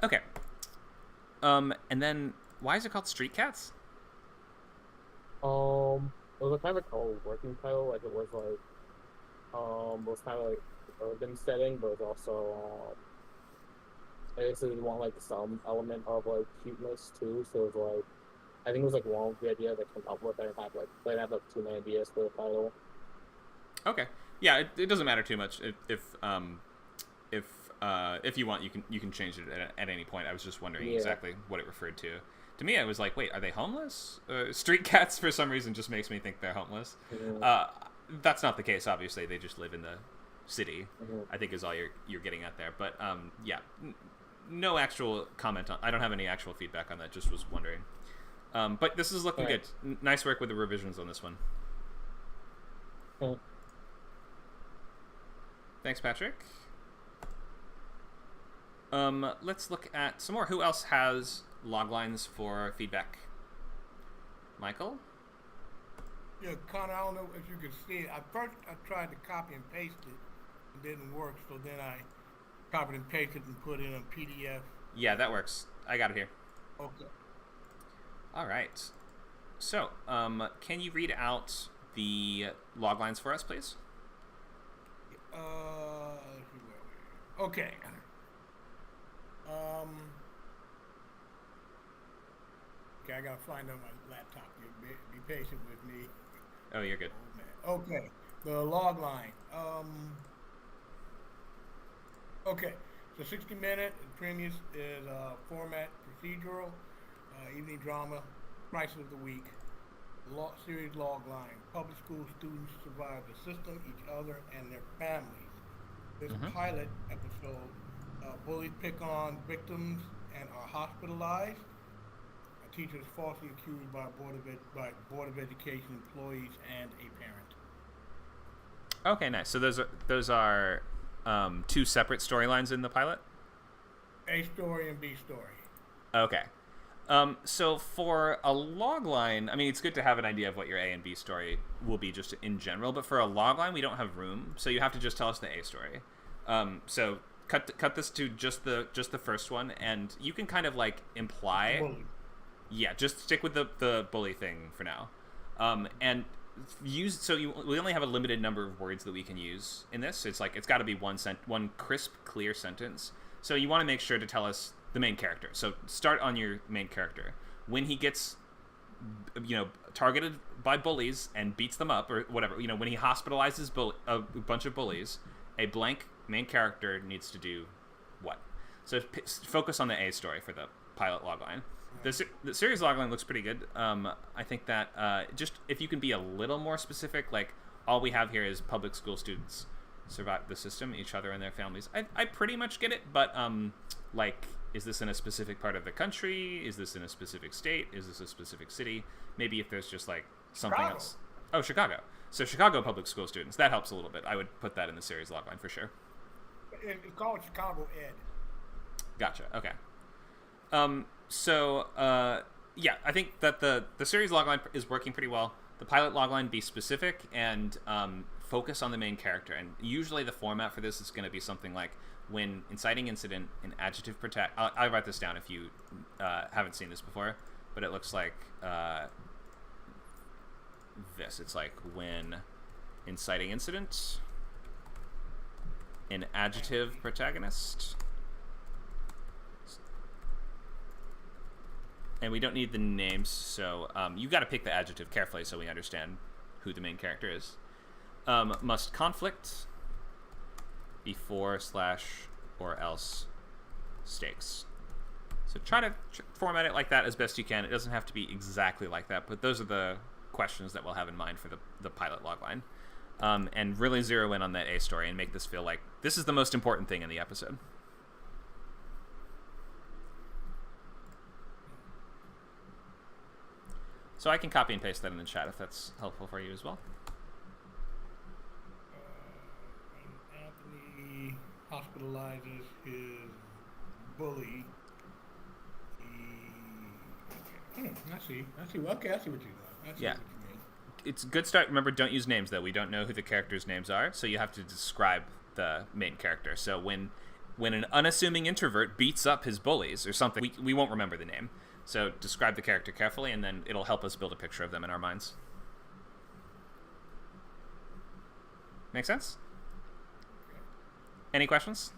Okay. And then why is it called Street Cats? It was kind of like a working title, like it was like, it was kind of like urban setting, but it was also, I guess they want like some element of like cuteness too, so it was like, I think it was like one of the idea they came up with. They didn't have like too many ideas for the title. Okay. Yeah, it doesn't matter too much. If you want, you can change it at any point. I was just wondering exactly what it referred to. To me, I was like, wait, are they homeless? Street cats, for some reason, just makes me think they're homeless. Yeah. That's not the case, obviously. They just live in the city, Mhm. I think is all you're getting at there. But yeah, no actual comment on. I don't have any actual feedback on that. Just was wondering. But this is looking Right. good. Nice work with the revisions on this one. Okay. Thanks, Patrick. Let's look at some more. Who else has log lines for feedback? Michael? Yeah, Connor, I don't know if you can see it. I tried to copy and paste it. It didn't work, so then I copied and pasted and put in a PDF. Yeah, that works. I got it here. Okay. All right. So, can you read out the log lines for us, please? Let's see where we are. Okay. Okay, I gotta find it on my laptop. Be patient with me. Oh, you're good. Oh, man. Okay, the log line. Okay, so 60-minute. The premise is format procedural, evening drama, crisis of the week, series log line. Public school students survive the system, each other, and their families. This pilot episode, bullies pick on victims and are hospitalized. A teacher is falsely accused by Board of Education employees and a parent. Okay, nice. So those are two separate storylines in the pilot? A story and B story. Okay. So for a log line, I mean, it's good to have an idea of what your A and B story will be just in general, but for a log line, we don't have room, so you have to just tell us the A story. So cut this to just the first one, and you can kind of like imply. Bully. Yeah, just stick with the bully thing for now, and we only have a limited number of words that we can use in this. It's like it's got to be one crisp, clear sentence. So you want to make sure to tell us the main character. So start on your main character. when he gets, targeted by bullies and beats them up or whatever, when he hospitalizes a bunch of bullies, a blank main character needs to do what? So focus on the A story for the pilot logline. The series logline looks pretty good. I think that just if you can be a little more specific, like all we have here is public school students survive the system, each other and their families. I pretty much get it, but is this in a specific part of the country? Is this in a specific state? Is this a specific city? Maybe if there's just like something Chicago. else. Oh, Chicago. So Chicago public school students. That helps a little bit. I would put that in the series logline for sure. It's called Chicago Ed. Gotcha. Okay. I think that the series logline is working pretty well. The pilot logline, be specific and focus on the main character. And usually the format for this is going to be something like, when inciting incident, an adjective protect. I'll write this down if you haven't seen this before, but it looks like this. It's like, when inciting incident, an adjective protagonist. And we don't need the names, so you got to pick the adjective carefully so we understand who the main character is. Must conflict before / or else stakes. So try to format it like that as best you can. It doesn't have to be exactly like that, but those are the questions that we'll have in mind for the pilot logline. And really zero in on that A story and make this feel like this is the most important thing in the episode. So I can copy and paste that in the chat if that's helpful for you as well. Anthony hospitalizes his bully. I see. Okay, I see what you got. Yeah. What you mean. It's a good start. Remember, don't use names, though. We don't know who the characters' names are, so you have to describe the main character. So when an unassuming introvert beats up his bullies or something, we won't remember the name. So describe the character carefully, and then it'll help us build a picture of them in our minds. Make sense? Any questions?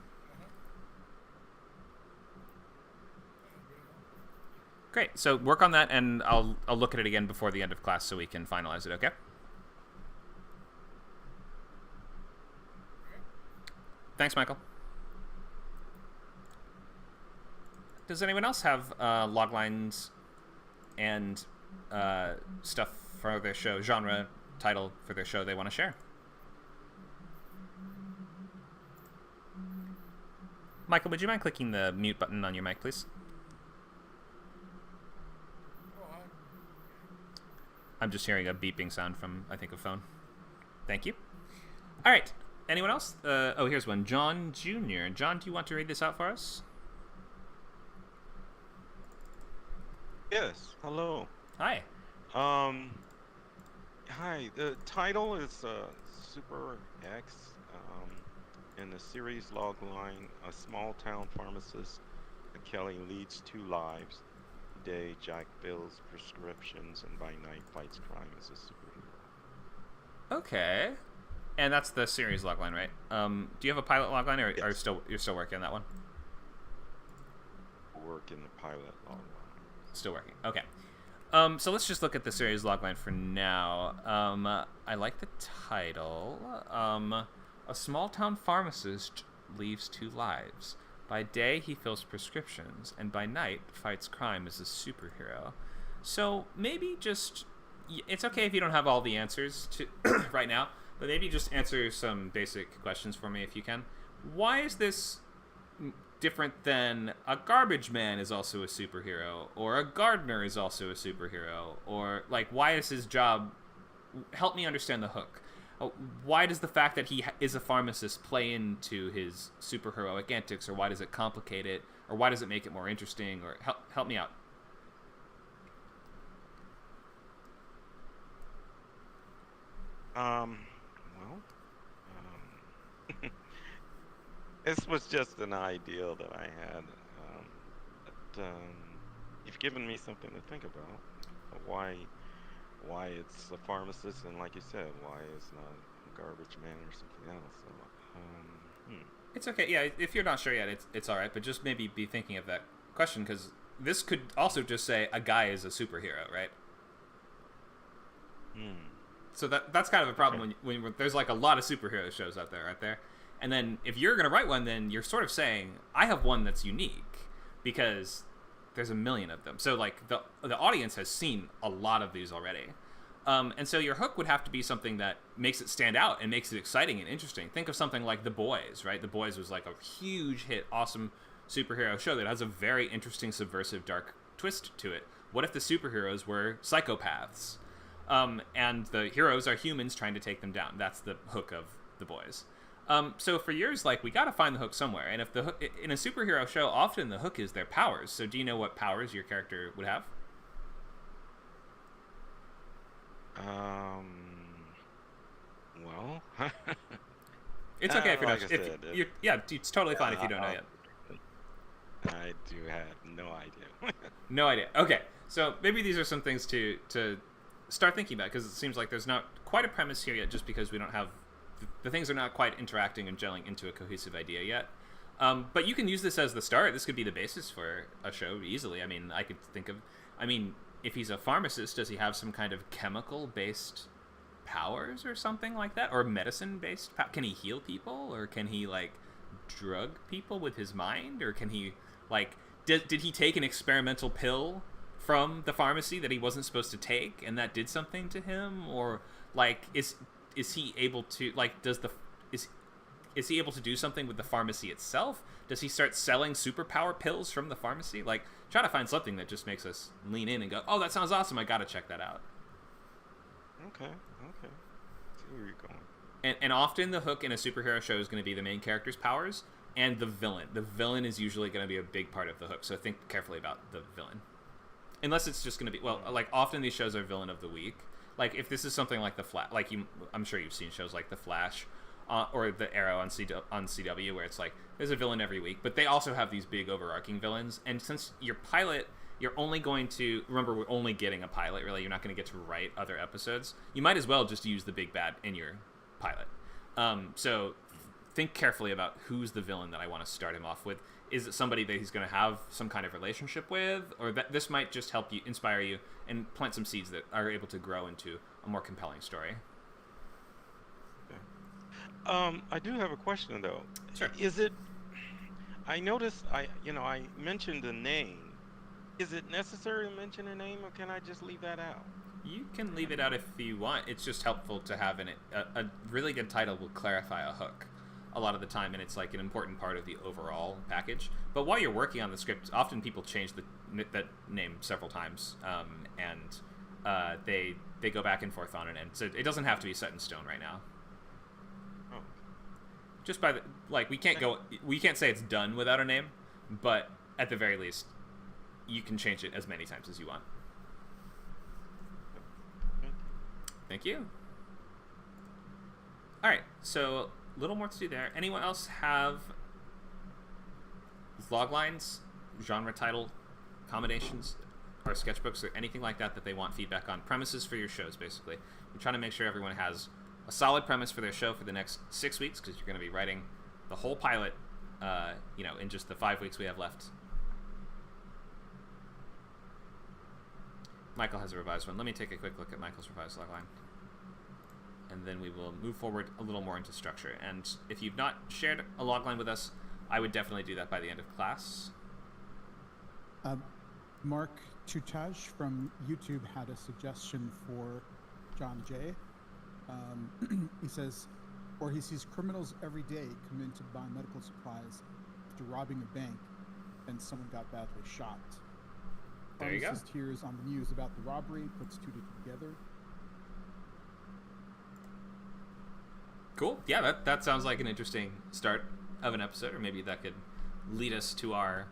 Great. So work on that, and I'll look at it again before the end of class so we can finalize it, okay? Thanks, Michael. Does anyone else have log lines and stuff for their show, genre, title for their show they want to share? Michael, would you mind clicking the mute button on your mic, please? I'm just hearing a beeping sound from, I think, a phone. Thank you. All right. Anyone else? Here's one. John Jr. John, do you want to read this out for us? Yes. Hello. Hi. Hi. The title is Super X. In the series log line, a small town pharmacist, Kelly, leads 2 lives. Day, Jack fills prescriptions, and by night fights crime as a superhero. Okay. And that's the series logline, right? Do you have a pilot logline, or Yes. are you're still working on that one? Work in the pilot log line. Still working. Okay. So let's just look at the series logline for now. I like the title. A small town pharmacist leaves 2 lives. By day, he fills prescriptions, and by night, fights crime as a superhero. So maybe just... It's okay if you don't have all the answers to right now, but maybe just answer some basic questions for me if you can. Why is this different than a garbage man is also a superhero, or a gardener is also a superhero, or, like, why is his job... Help me understand the hook. Why does the fact that he is a pharmacist play into his superheroic antics, or why does it complicate it, or why does it make it more interesting, or help me out? This was just an ideal that I had. But, you've given me something to think about. Why it's a pharmacist, and like you said, why it's not a garbage man or something else. So, It's okay. Yeah, if you're not sure yet, it's all right. But just maybe be thinking of that question, because this could also just say a guy is a superhero, right? So that's kind of a problem when there's like a lot of superhero shows out there, right there. And then if you're going to write one, then you're sort of saying, I have one that's unique because there's a million of them. So like the audience has seen a lot of these already. And so your hook would have to be something that makes it stand out and makes it exciting and interesting. Think of something like The Boys, right? The Boys was like a huge hit, awesome superhero show that has a very interesting, subversive, dark twist to it. What if the superheroes were psychopaths? And the heroes are humans trying to take them down. That's the hook of The Boys. So for yours, like, we got to find the hook somewhere. And if the hook in a superhero show, often the hook is their powers. So do you know what powers your character would have? Well, It's okay if you're like not. I said, Yeah, it's totally fine if you don't know yet. I do have no idea. No idea. Okay, so maybe these are some things to start thinking about, because it seems like there's not quite a premise here yet, just because we don't have the things are not quite interacting and gelling into a cohesive idea yet. But you can use this as the start. This could be the basis for a show easily. I mean, I could think of. I mean, if he's a pharmacist, does he have some kind of chemical-based powers or something like that, or medicine-based? Can he heal people, or can he like drug people with his mind, or can he like did he take an experimental pill from the pharmacy that he wasn't supposed to take, and that did something to him, or like is he able to like is he able to do something with the pharmacy itself? Does he start selling superpower pills from the pharmacy? Like, try to find something that just makes us lean in and go, oh, that sounds awesome, I gotta check that out. Okay. See where you're going. And often the hook in a superhero show is going to be the main character's powers and the villain. The villain is usually going to be a big part of the hook, so think carefully about the villain. Unless it's just going to be, well, like, often these shows are villain of the week. Like, if this is something like The Flash, like, I'm sure you've seen shows like The Flash, or The Arrow on CW, where it's like, there's a villain every week, but they also have these big overarching villains, and since your pilot, you're only going to, remember, we're only getting a pilot, really, you're not going to get to write other episodes, you might as well just use the big bad in your pilot. So think carefully about who's the villain that I want to start him off with. Is it somebody that he's going to have some kind of relationship with, or that this might just help you, inspire you, and plant some seeds that are able to grow into a more compelling story? I do have a question though. Sure. Is it? I noticed. I mentioned the name. Is it necessary to mention a name, or can I just leave that out? You can leave it out if you want. It's just helpful to have a really good title will clarify a hook a lot of the time, and it's like an important part of the overall package. But while you're working on the script, often people change that name several times, and they go back and forth on it, and so it doesn't have to be set in stone right now. Oh. Just by the we can't say it's done without a name, but at the very least, you can change it as many times as you want. Thank you. All right, so a little more to do there. Anyone else have log lines, genre title combinations, or sketchbooks, or anything like that they want feedback on? Premises for your shows, basically. We're trying to make sure everyone has a solid premise for their show for the next 6 weeks, because you're going to be writing the whole pilot, in just the 5 weeks we have left. Michael has a revised one. Let me take a quick look at Michael's revised logline, and then we will move forward a little more into structure. And if you've not shared a logline with us, I would definitely do that by the end of class. Mark Tutaj from YouTube had a suggestion for John J. He says, or he sees criminals every day come in to buy medical supplies after robbing a bank, and someone got badly shot. There you go. Pharmacist hears on the news about the robbery, puts two together. Cool. Yeah, that sounds like an interesting start of an episode, or maybe that could lead us to our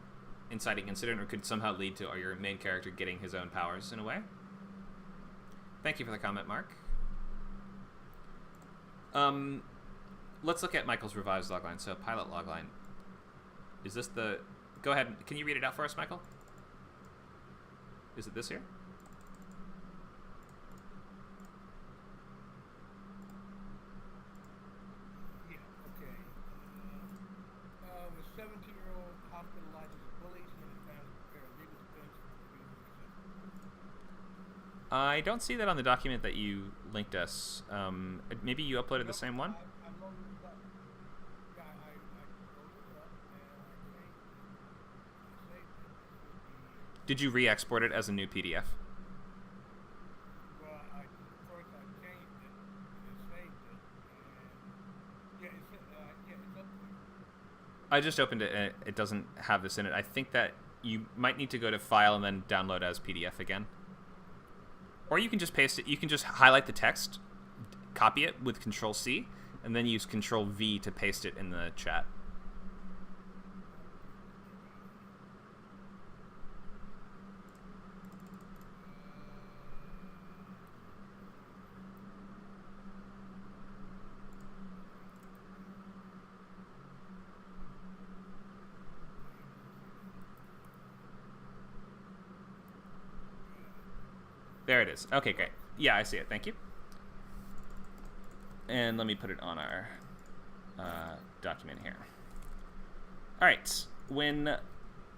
inciting incident, or could somehow lead to your main character getting his own powers in a way. Thank you for the comment, Mark. Let's look at Michael's revised logline. So, pilot logline. Is this the... Go ahead. Can you read it out for us, Michael? Is it this here? Yeah, okay. The 17-year-old hospitalized as a bully. She and his family prepare a legal defense I don't see that on the document that you linked us. Maybe you uploaded the same one? I loaded it up. Yeah, I loaded it up and I saved it. Did you re-export it as a new PDF? Well, first I changed it and saved it, and it's up there. I just opened it and it doesn't have this in it. I think that you might need to go to File and then download as PDF again. Or you can just paste it. You can just highlight the text, copy it with Control-C, and then use Control-V to paste it in the chat. There it is. Okay, great. Yeah, I see it. Thank you. And let me put it on our document here. All right. When a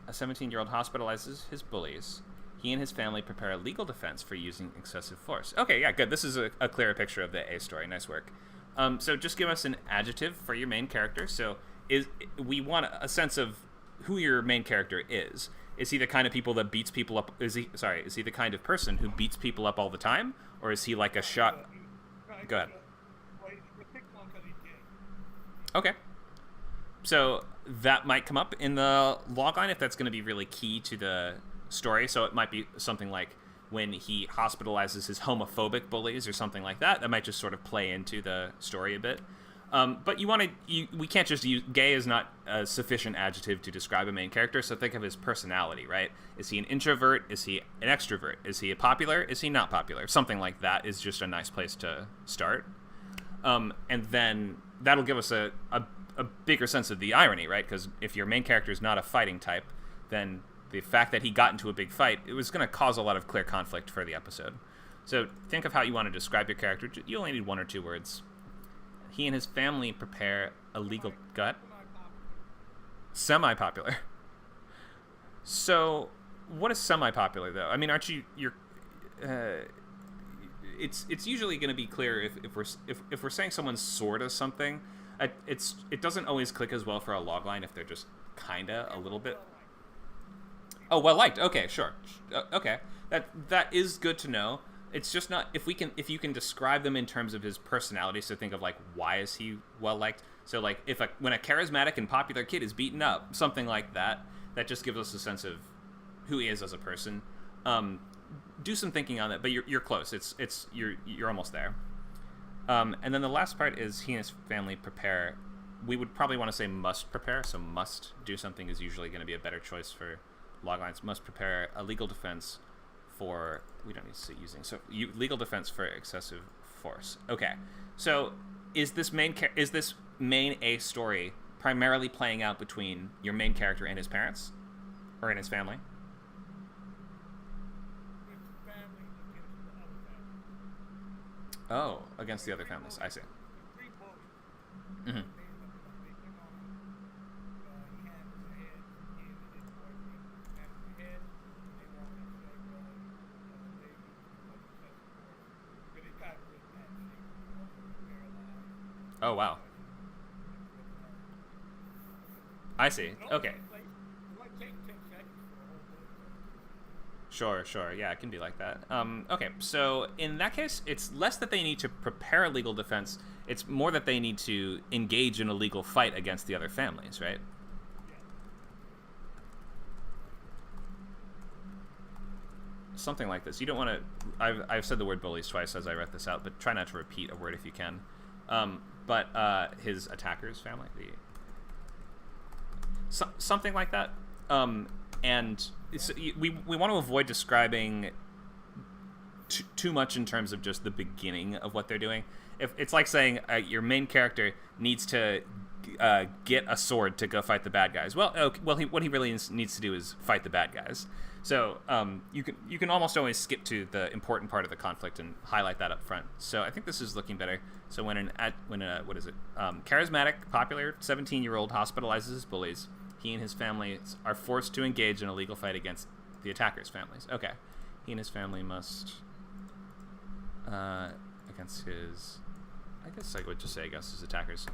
17-year-old hospitalizes his bullies, he and his family prepare a legal defense for using excessive force. Okay, yeah, good. This is a clearer picture of the A story. Nice work. So just give us an adjective for your main character. So we want a sense of who your main character is. Is he the kind of people that beats people up? Is he the kind of person who beats people up all the time, or is he like a shot? Go ahead. Okay. So that might come up in the logline if that's going to be really key to the story. So it might be something like when he hospitalizes his homophobic bullies or something like that. That might just sort of play into the story a bit. But we can't just use, gay is not a sufficient adjective to describe a main character, so think of his personality, right? Is he an introvert? Is he an extrovert? Is he a popular? Is he not popular? Something like that is just a nice place to start. And then that'll give us a bigger sense of the irony, right? Because if your main character is not a fighting type, then the fact that he got into a big fight, it was going to cause a lot of clear conflict for the episode. So think of how you want to describe your character. You only need 1 or 2 words. He and his family prepare a legal... Go ahead. Semi-popular. So, what is semi-popular, though? I mean, aren't you're... It's usually going to be clear if we're saying someone's sort of something. It doesn't always click as well for a logline if they're just kinda a little bit... Oh, well-liked. Okay, sure. Okay. That is good to know. It's just not if you can describe them in terms of his personality. So think of like, why is he well liked? So like when a charismatic and popular kid is beaten up, something like that just gives us a sense of who he is as a person. Do some thinking on that, but you're close. You're almost there. And then the last part is he and his family prepare. We would probably want to say must prepare. So must do something is usually going to be a better choice for loglines. Must prepare a legal defense for, we don't need to say using, so legal defense for excessive force. Okay, so is this main A story primarily playing out between your main character and his parents, or in his family? Oh, against the other families. I see. Mm-hmm. Oh, wow. I see. Okay. Sure. Yeah, it can be like that. Okay, so in that case, it's less that they need to prepare a legal defense. It's more that they need to engage in a legal fight against the other families, right? Something like this. You don't want to... I've said the word bullies twice as I read this out, but try not to repeat a word if you can. But his attacker's family, something like that. And we want to avoid describing too much in terms of just the beginning of what they're doing. If it's like saying your main character needs to get a sword to go fight the bad guys. Well, what he really needs to do is fight the bad guys. So you can almost always skip to the important part of the conflict and highlight that up front. So I think this is looking better. So when charismatic, popular 17-year-old hospitalizes his bullies, he and his family are forced to engage in a legal fight against the attacker's families. Okay, he and his family must against his... I guess I would just say against his attackers.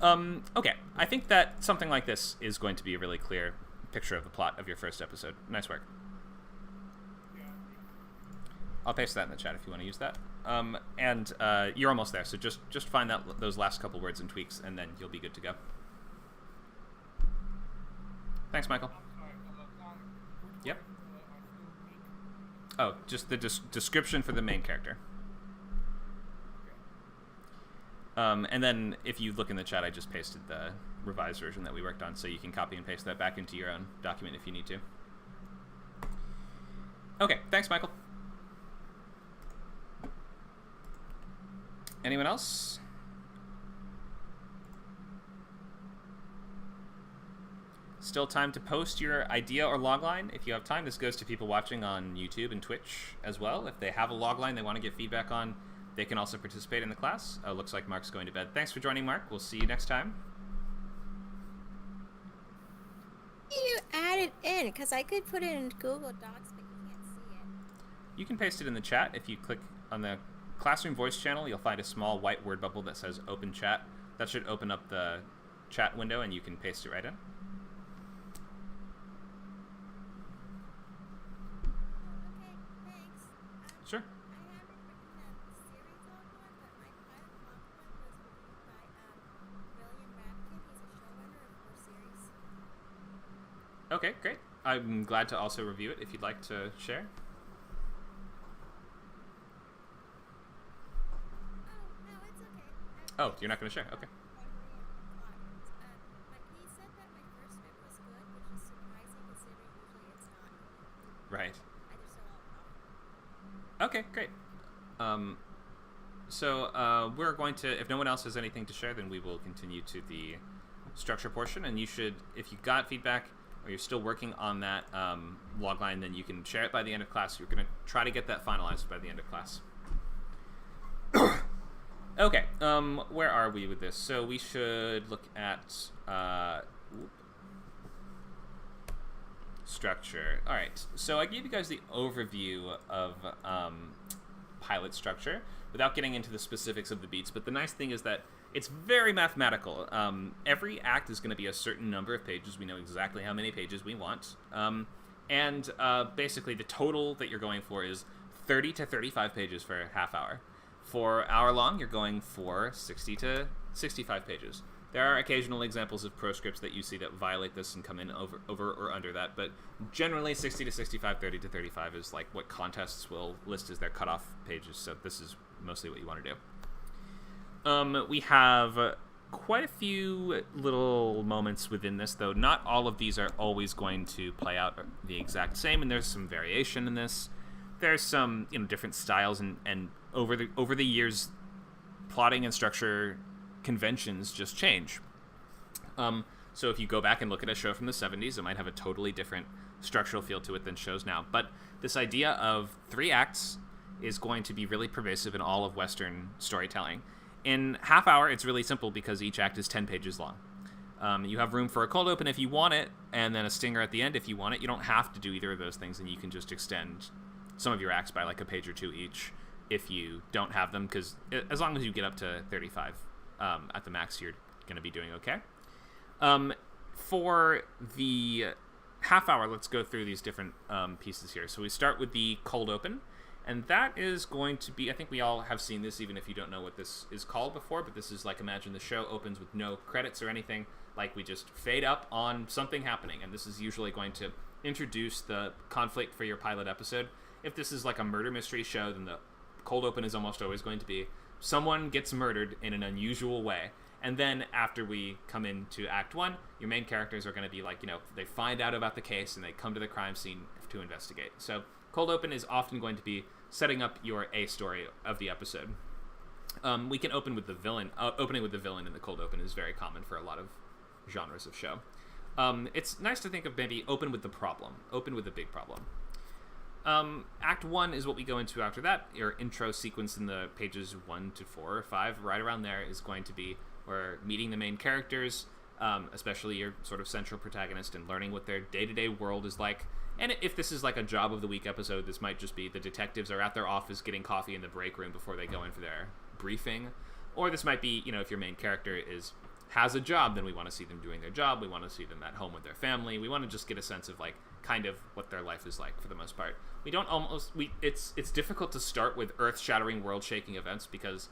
Okay, I think that something like this is going to be a really clear picture of the plot of your first episode. Nice work. I'll paste that in the chat if you want to use that. And you're almost there, so just find those last couple words and tweaks, and then you'll be good to go. Thanks, Michael. Yep. Oh, just the description for the main character. And then if you look in the chat, I just pasted the revised version that we worked on, so you can copy and paste that back into your own document if you need to. Okay, thanks, Michael. Anyone else? Still time to post your idea or logline. If you have time, this goes to people watching on YouTube and Twitch as well. If they have a logline they want to get feedback on, they can also participate in the class. Looks like Mark's going to bed. Thanks for joining, Mark. We'll see you next time. You add it in, because I could put it in Google Docs, but you can't see it. You can paste it in the chat. If you click on the Classroom Voice channel, you'll find a small white word bubble that says Open Chat. That should open up the chat window, and you can paste it right in. Okay, thanks. Sure. I haven't written the series log one, but my pilot log one was reviewed by William Rapkin. He's a showrunner of 4 series. Okay, great. I'm glad to also review it if you'd like to share. Oh, no, it's okay. Oh, you're not going to share? Okay. But he said that my first script was good, which is surprising considering usually it's not. Right. I just don't know. Okay, great. So we're going to, if no one else has anything to share, then we will continue to the structure portion. And you should, if you got feedback or you're still working on that logline, then you can share it by the end of class. You're going to try to get that finalized by the end of class. Okay, where are we with this? So we should look at structure. All right, so I gave you guys the overview of pilot structure without getting into the specifics of the beats, but the nice thing is that it's very mathematical. Every act is going to be a certain number of pages. We know exactly how many pages we want. And basically the total that you're going for is 30 to 35 pages for a half hour. For hour long, you're going for 60 to 65 pages. There are occasional examples of proscripts that you see that violate this and come in over or under that, but generally 60 to 65, 30 to 35 is like what contests will list as their cutoff pages, so this is mostly what you want to do. We have quite a few little moments within this, though not all of these are always going to play out the exact same, and there's some variation in this. There's some different styles, and over the years, plotting and structure conventions just change. So if you go back and look at a show from the 70s, it might have a totally different structural feel to it than shows now. But this idea of 3 acts is going to be really pervasive in all of Western storytelling. In half hour, it's really simple because each act is 10 pages long. You have room for a cold open if you want it, and then a stinger at the end if you want it. You don't have to do either of those things, and you can just extend some of your acts by like a page or 2 each if you don't have them, because as long as you get up to 35 at the max, you're going to be doing okay. For the half hour, let's go through these different pieces here. So we start with the cold open, and that is going to be, I think we all have seen this, even if you don't know what this is called before, but this is like, imagine the show opens with no credits or anything, like we just fade up on something happening, and this is usually going to introduce the conflict for your pilot episode. If this is like a murder mystery show, then the cold open is almost always going to be someone gets murdered in an unusual way. And then after we come into Act 1, your main characters are going to be like, they find out about the case and they come to the crime scene to investigate. So cold open is often going to be setting up your A story of the episode. We can open with the villain. Opening with the villain in the cold open is very common for a lot of genres of show. It's nice to think of maybe open with the problem. Open with the big problem. Act 1 is what we go into after that. Your intro sequence in the pages 1 to 4 or 5, right around there, is going to be we're meeting the main characters. especially your sort of central protagonist, and learning what their day-to-day world is like. And if this is like a job of the week episode, this might just be the detectives are at their office getting coffee in the break room before they go in for their briefing. Or this might be, if your main character has a job, then we want to see them doing their job. We want to see them at home with their family. We want to just get a sense of like kind of what their life is like for the most part. It's difficult to start with earth-shattering, world-shaking events because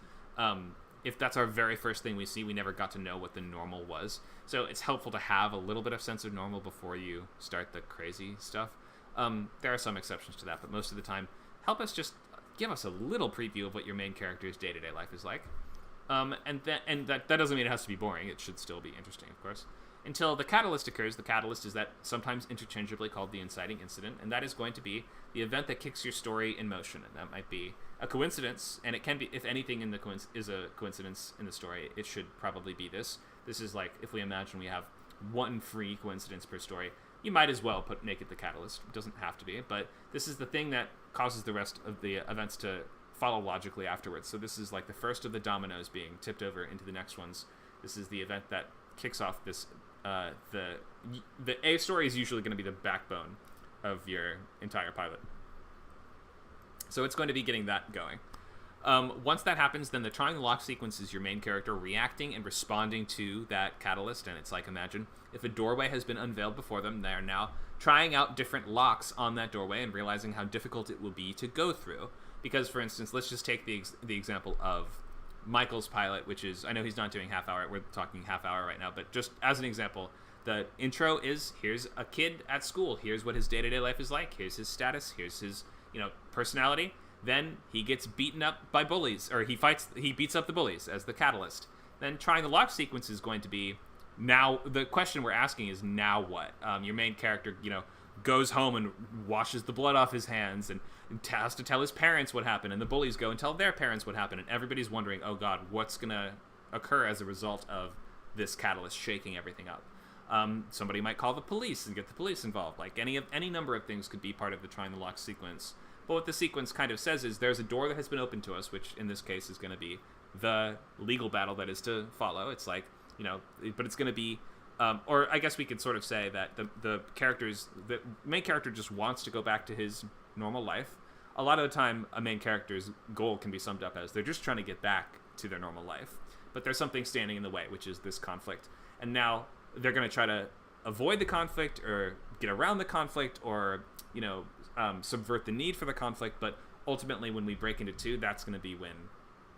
if that's our very first thing we see, we never got to know what the normal was. So it's helpful to have a little bit of sense of normal before you start the crazy stuff. There are some exceptions to that, but most of the time, help us just give us a little preview of what your main character's day-to-day life is like. And that doesn't mean it has to be boring. It should still be interesting, of course. Until the catalyst occurs. The catalyst is that sometimes interchangeably called the inciting incident, and that is going to be the event that kicks your story in motion. And that might be a coincidence, and it can be, if anything in the is a coincidence in the story, it should probably be this. This is like, if we imagine we have one free coincidence per story, you might as well make it the catalyst. It doesn't have to be, but this is the thing that causes the rest of the events to follow logically afterwards. So this is like the first of the dominoes being tipped over into the next ones. This is the event that kicks off this. The A story is usually going to be the backbone of your entire pilot. So it's going to be getting that going. Once that happens, then the trying the lock sequence is your main character reacting and responding to that catalyst. And it's like, imagine if a doorway has been unveiled before them, they are now trying out different locks on that doorway and realizing how difficult it will be to go through. Because, for instance, let's just take the example of Michael's pilot, which is, I know he's not doing half hour, we're talking half hour right now, but just as an example, the intro is, here's a kid at school, here's what his day-to-day life is like, here's his status, here's his, personality. Then he gets beaten up by bullies, or he beats up the bullies as the catalyst. Then trying the lock sequence is going to be, now, the question we're asking is, now what? Your main character, goes home and washes the blood off his hands and has to tell his parents what happened, and the bullies go and tell their parents what happened, and everybody's wondering, oh god, what's gonna occur as a result of this catalyst shaking everything up. Somebody might call the police and get the police involved. Like any number of things could be part of the trying the lock sequence. But what the sequence kind of says is there's a door that has been opened to us, which in this case is going to be the legal battle that is to follow. It's like, but it's going to be or I guess we could sort of say that the main character just wants to go back to his normal life. A lot of the time, a main character's goal can be summed up as they're just trying to get back to their normal life. But there's something standing in the way, which is this conflict. And now they're going to try to avoid the conflict or get around the conflict or, subvert the need for the conflict. But ultimately, when we break into two, that's going to be when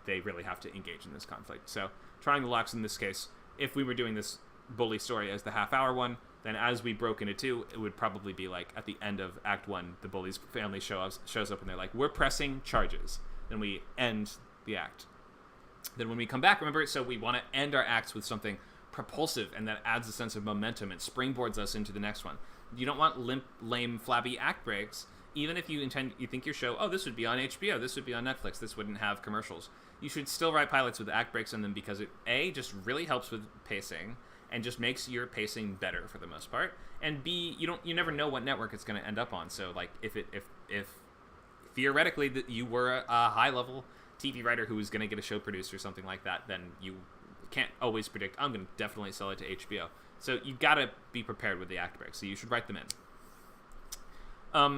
they really have to engage in this conflict. So trying the locks in this case, if we were doing this bully story as the half-hour one, then as we broke into two, it would probably be like at the end of Act 1, the bully's family shows up and they're like, we're pressing charges. Then we end the act. Then when we come back, remember, so we want to end our acts with something propulsive and that adds a sense of momentum and springboards us into the next one. You don't want limp, lame, flabby act breaks. Even if you think your show, this would be on HBO, this would be on Netflix, this wouldn't have commercials. You should still write pilots with act breaks in them because it, A, just really helps with pacing and just makes your pacing better for the most part. And B, you never know what network it's going to end up on. So like if theoretically that you were a high level TV writer who was going to get a show produced or something like that, then you can't always predict, I'm going to definitely sell it to HBO. So you got to be prepared with the act breaks. So you should write them in.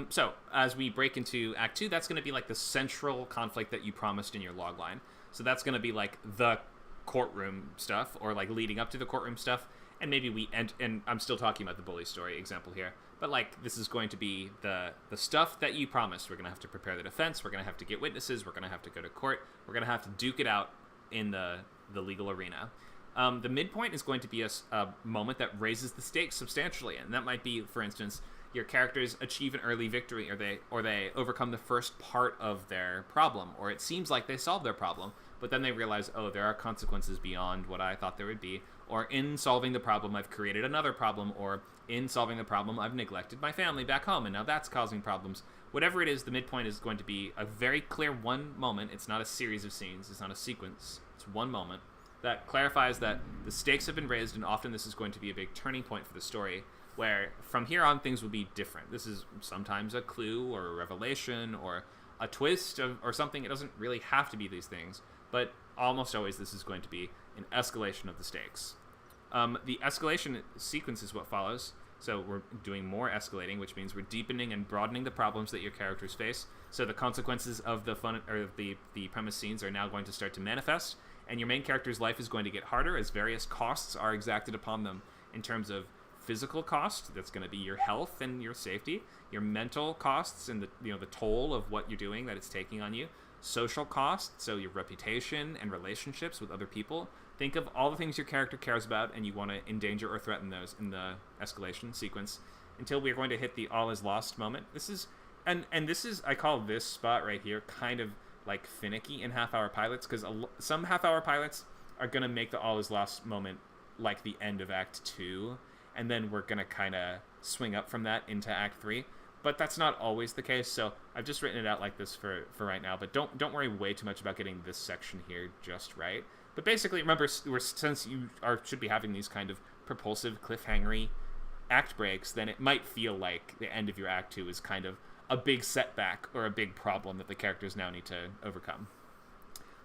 So as we break into Act 2, that's going to be like the central conflict that you promised in your logline. So that's going to be like the courtroom stuff or like leading up to the courtroom stuff. And maybe we end, and I'm still talking about the bully story example here, but like this is going to be the stuff that you promised. We're going to have to prepare the defense. We're going to have to get witnesses. We're going to have to go to court. We're going to have to duke it out in the legal arena. The midpoint is going to be a moment that raises the stakes substantially. And that might be, for instance, your characters achieve an early victory, or they overcome the first part of their problem, or it seems like they solved their problem, but then they realize, there are consequences beyond what I thought there would be, or in solving the problem, I've created another problem, or in solving the problem, I've neglected my family back home, and now that's causing problems. Whatever it is, the midpoint is going to be a very clear one moment. It's not a series of scenes. It's not a sequence. It's one moment that clarifies that the stakes have been raised, and often this is going to be a big turning point for the story, where from here on things will be different. This is sometimes a clue or a revelation or a twist or something. It doesn't really have to be these things, but almost always this is going to be an escalation of the stakes. The escalation sequence is what follows. So we're doing more escalating, which means we're deepening and broadening the problems that your characters face. So the consequences of the premise scenes are now going to start to manifest, and your main character's life is going to get harder as various costs are exacted upon them in terms of physical cost. That's going to be your health and your safety, your mental costs and the toll of what you're doing that it's taking on you, social costs, so your reputation and relationships with other people. Think of all the things your character cares about and you want to endanger or threaten those in the escalation sequence until we're going to hit the all is lost moment. This is I call this spot right here kind of like finicky in half-hour pilots, because some half-hour pilots are going to make the all is lost moment like the end of Act 2, and then we're going to kind of swing up from that into Act 3. But that's not always the case, so I've just written it out like this for right now. But don't worry way too much about getting this section here just right. But basically, remember, since you should be having these kind of propulsive, cliffhangery act breaks, then it might feel like the end of your Act 2 is kind of a big setback or a big problem that the characters now need to overcome.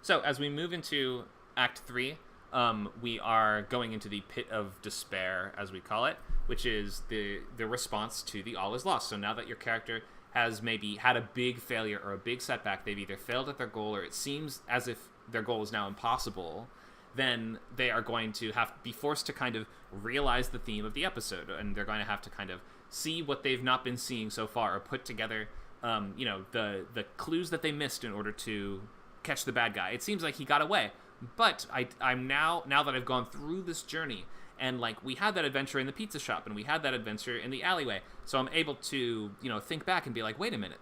So as we move into Act 3, we are going into the pit of despair, as we call it, which is the response to the all is lost. So now that your character has maybe had a big failure or a big setback, they've either failed at their goal or it seems as if their goal is now impossible, then they are going to be forced to kind of realize the theme of the episode, and they're going to have to kind of see what they've not been seeing so far, or put together the clues that they missed in order to catch the bad guy. It seems like he got away, but I'm now that I've gone through this journey, and like we had that adventure in the pizza shop and we had that adventure in the alleyway, so I'm able to think back and be like, wait a minute,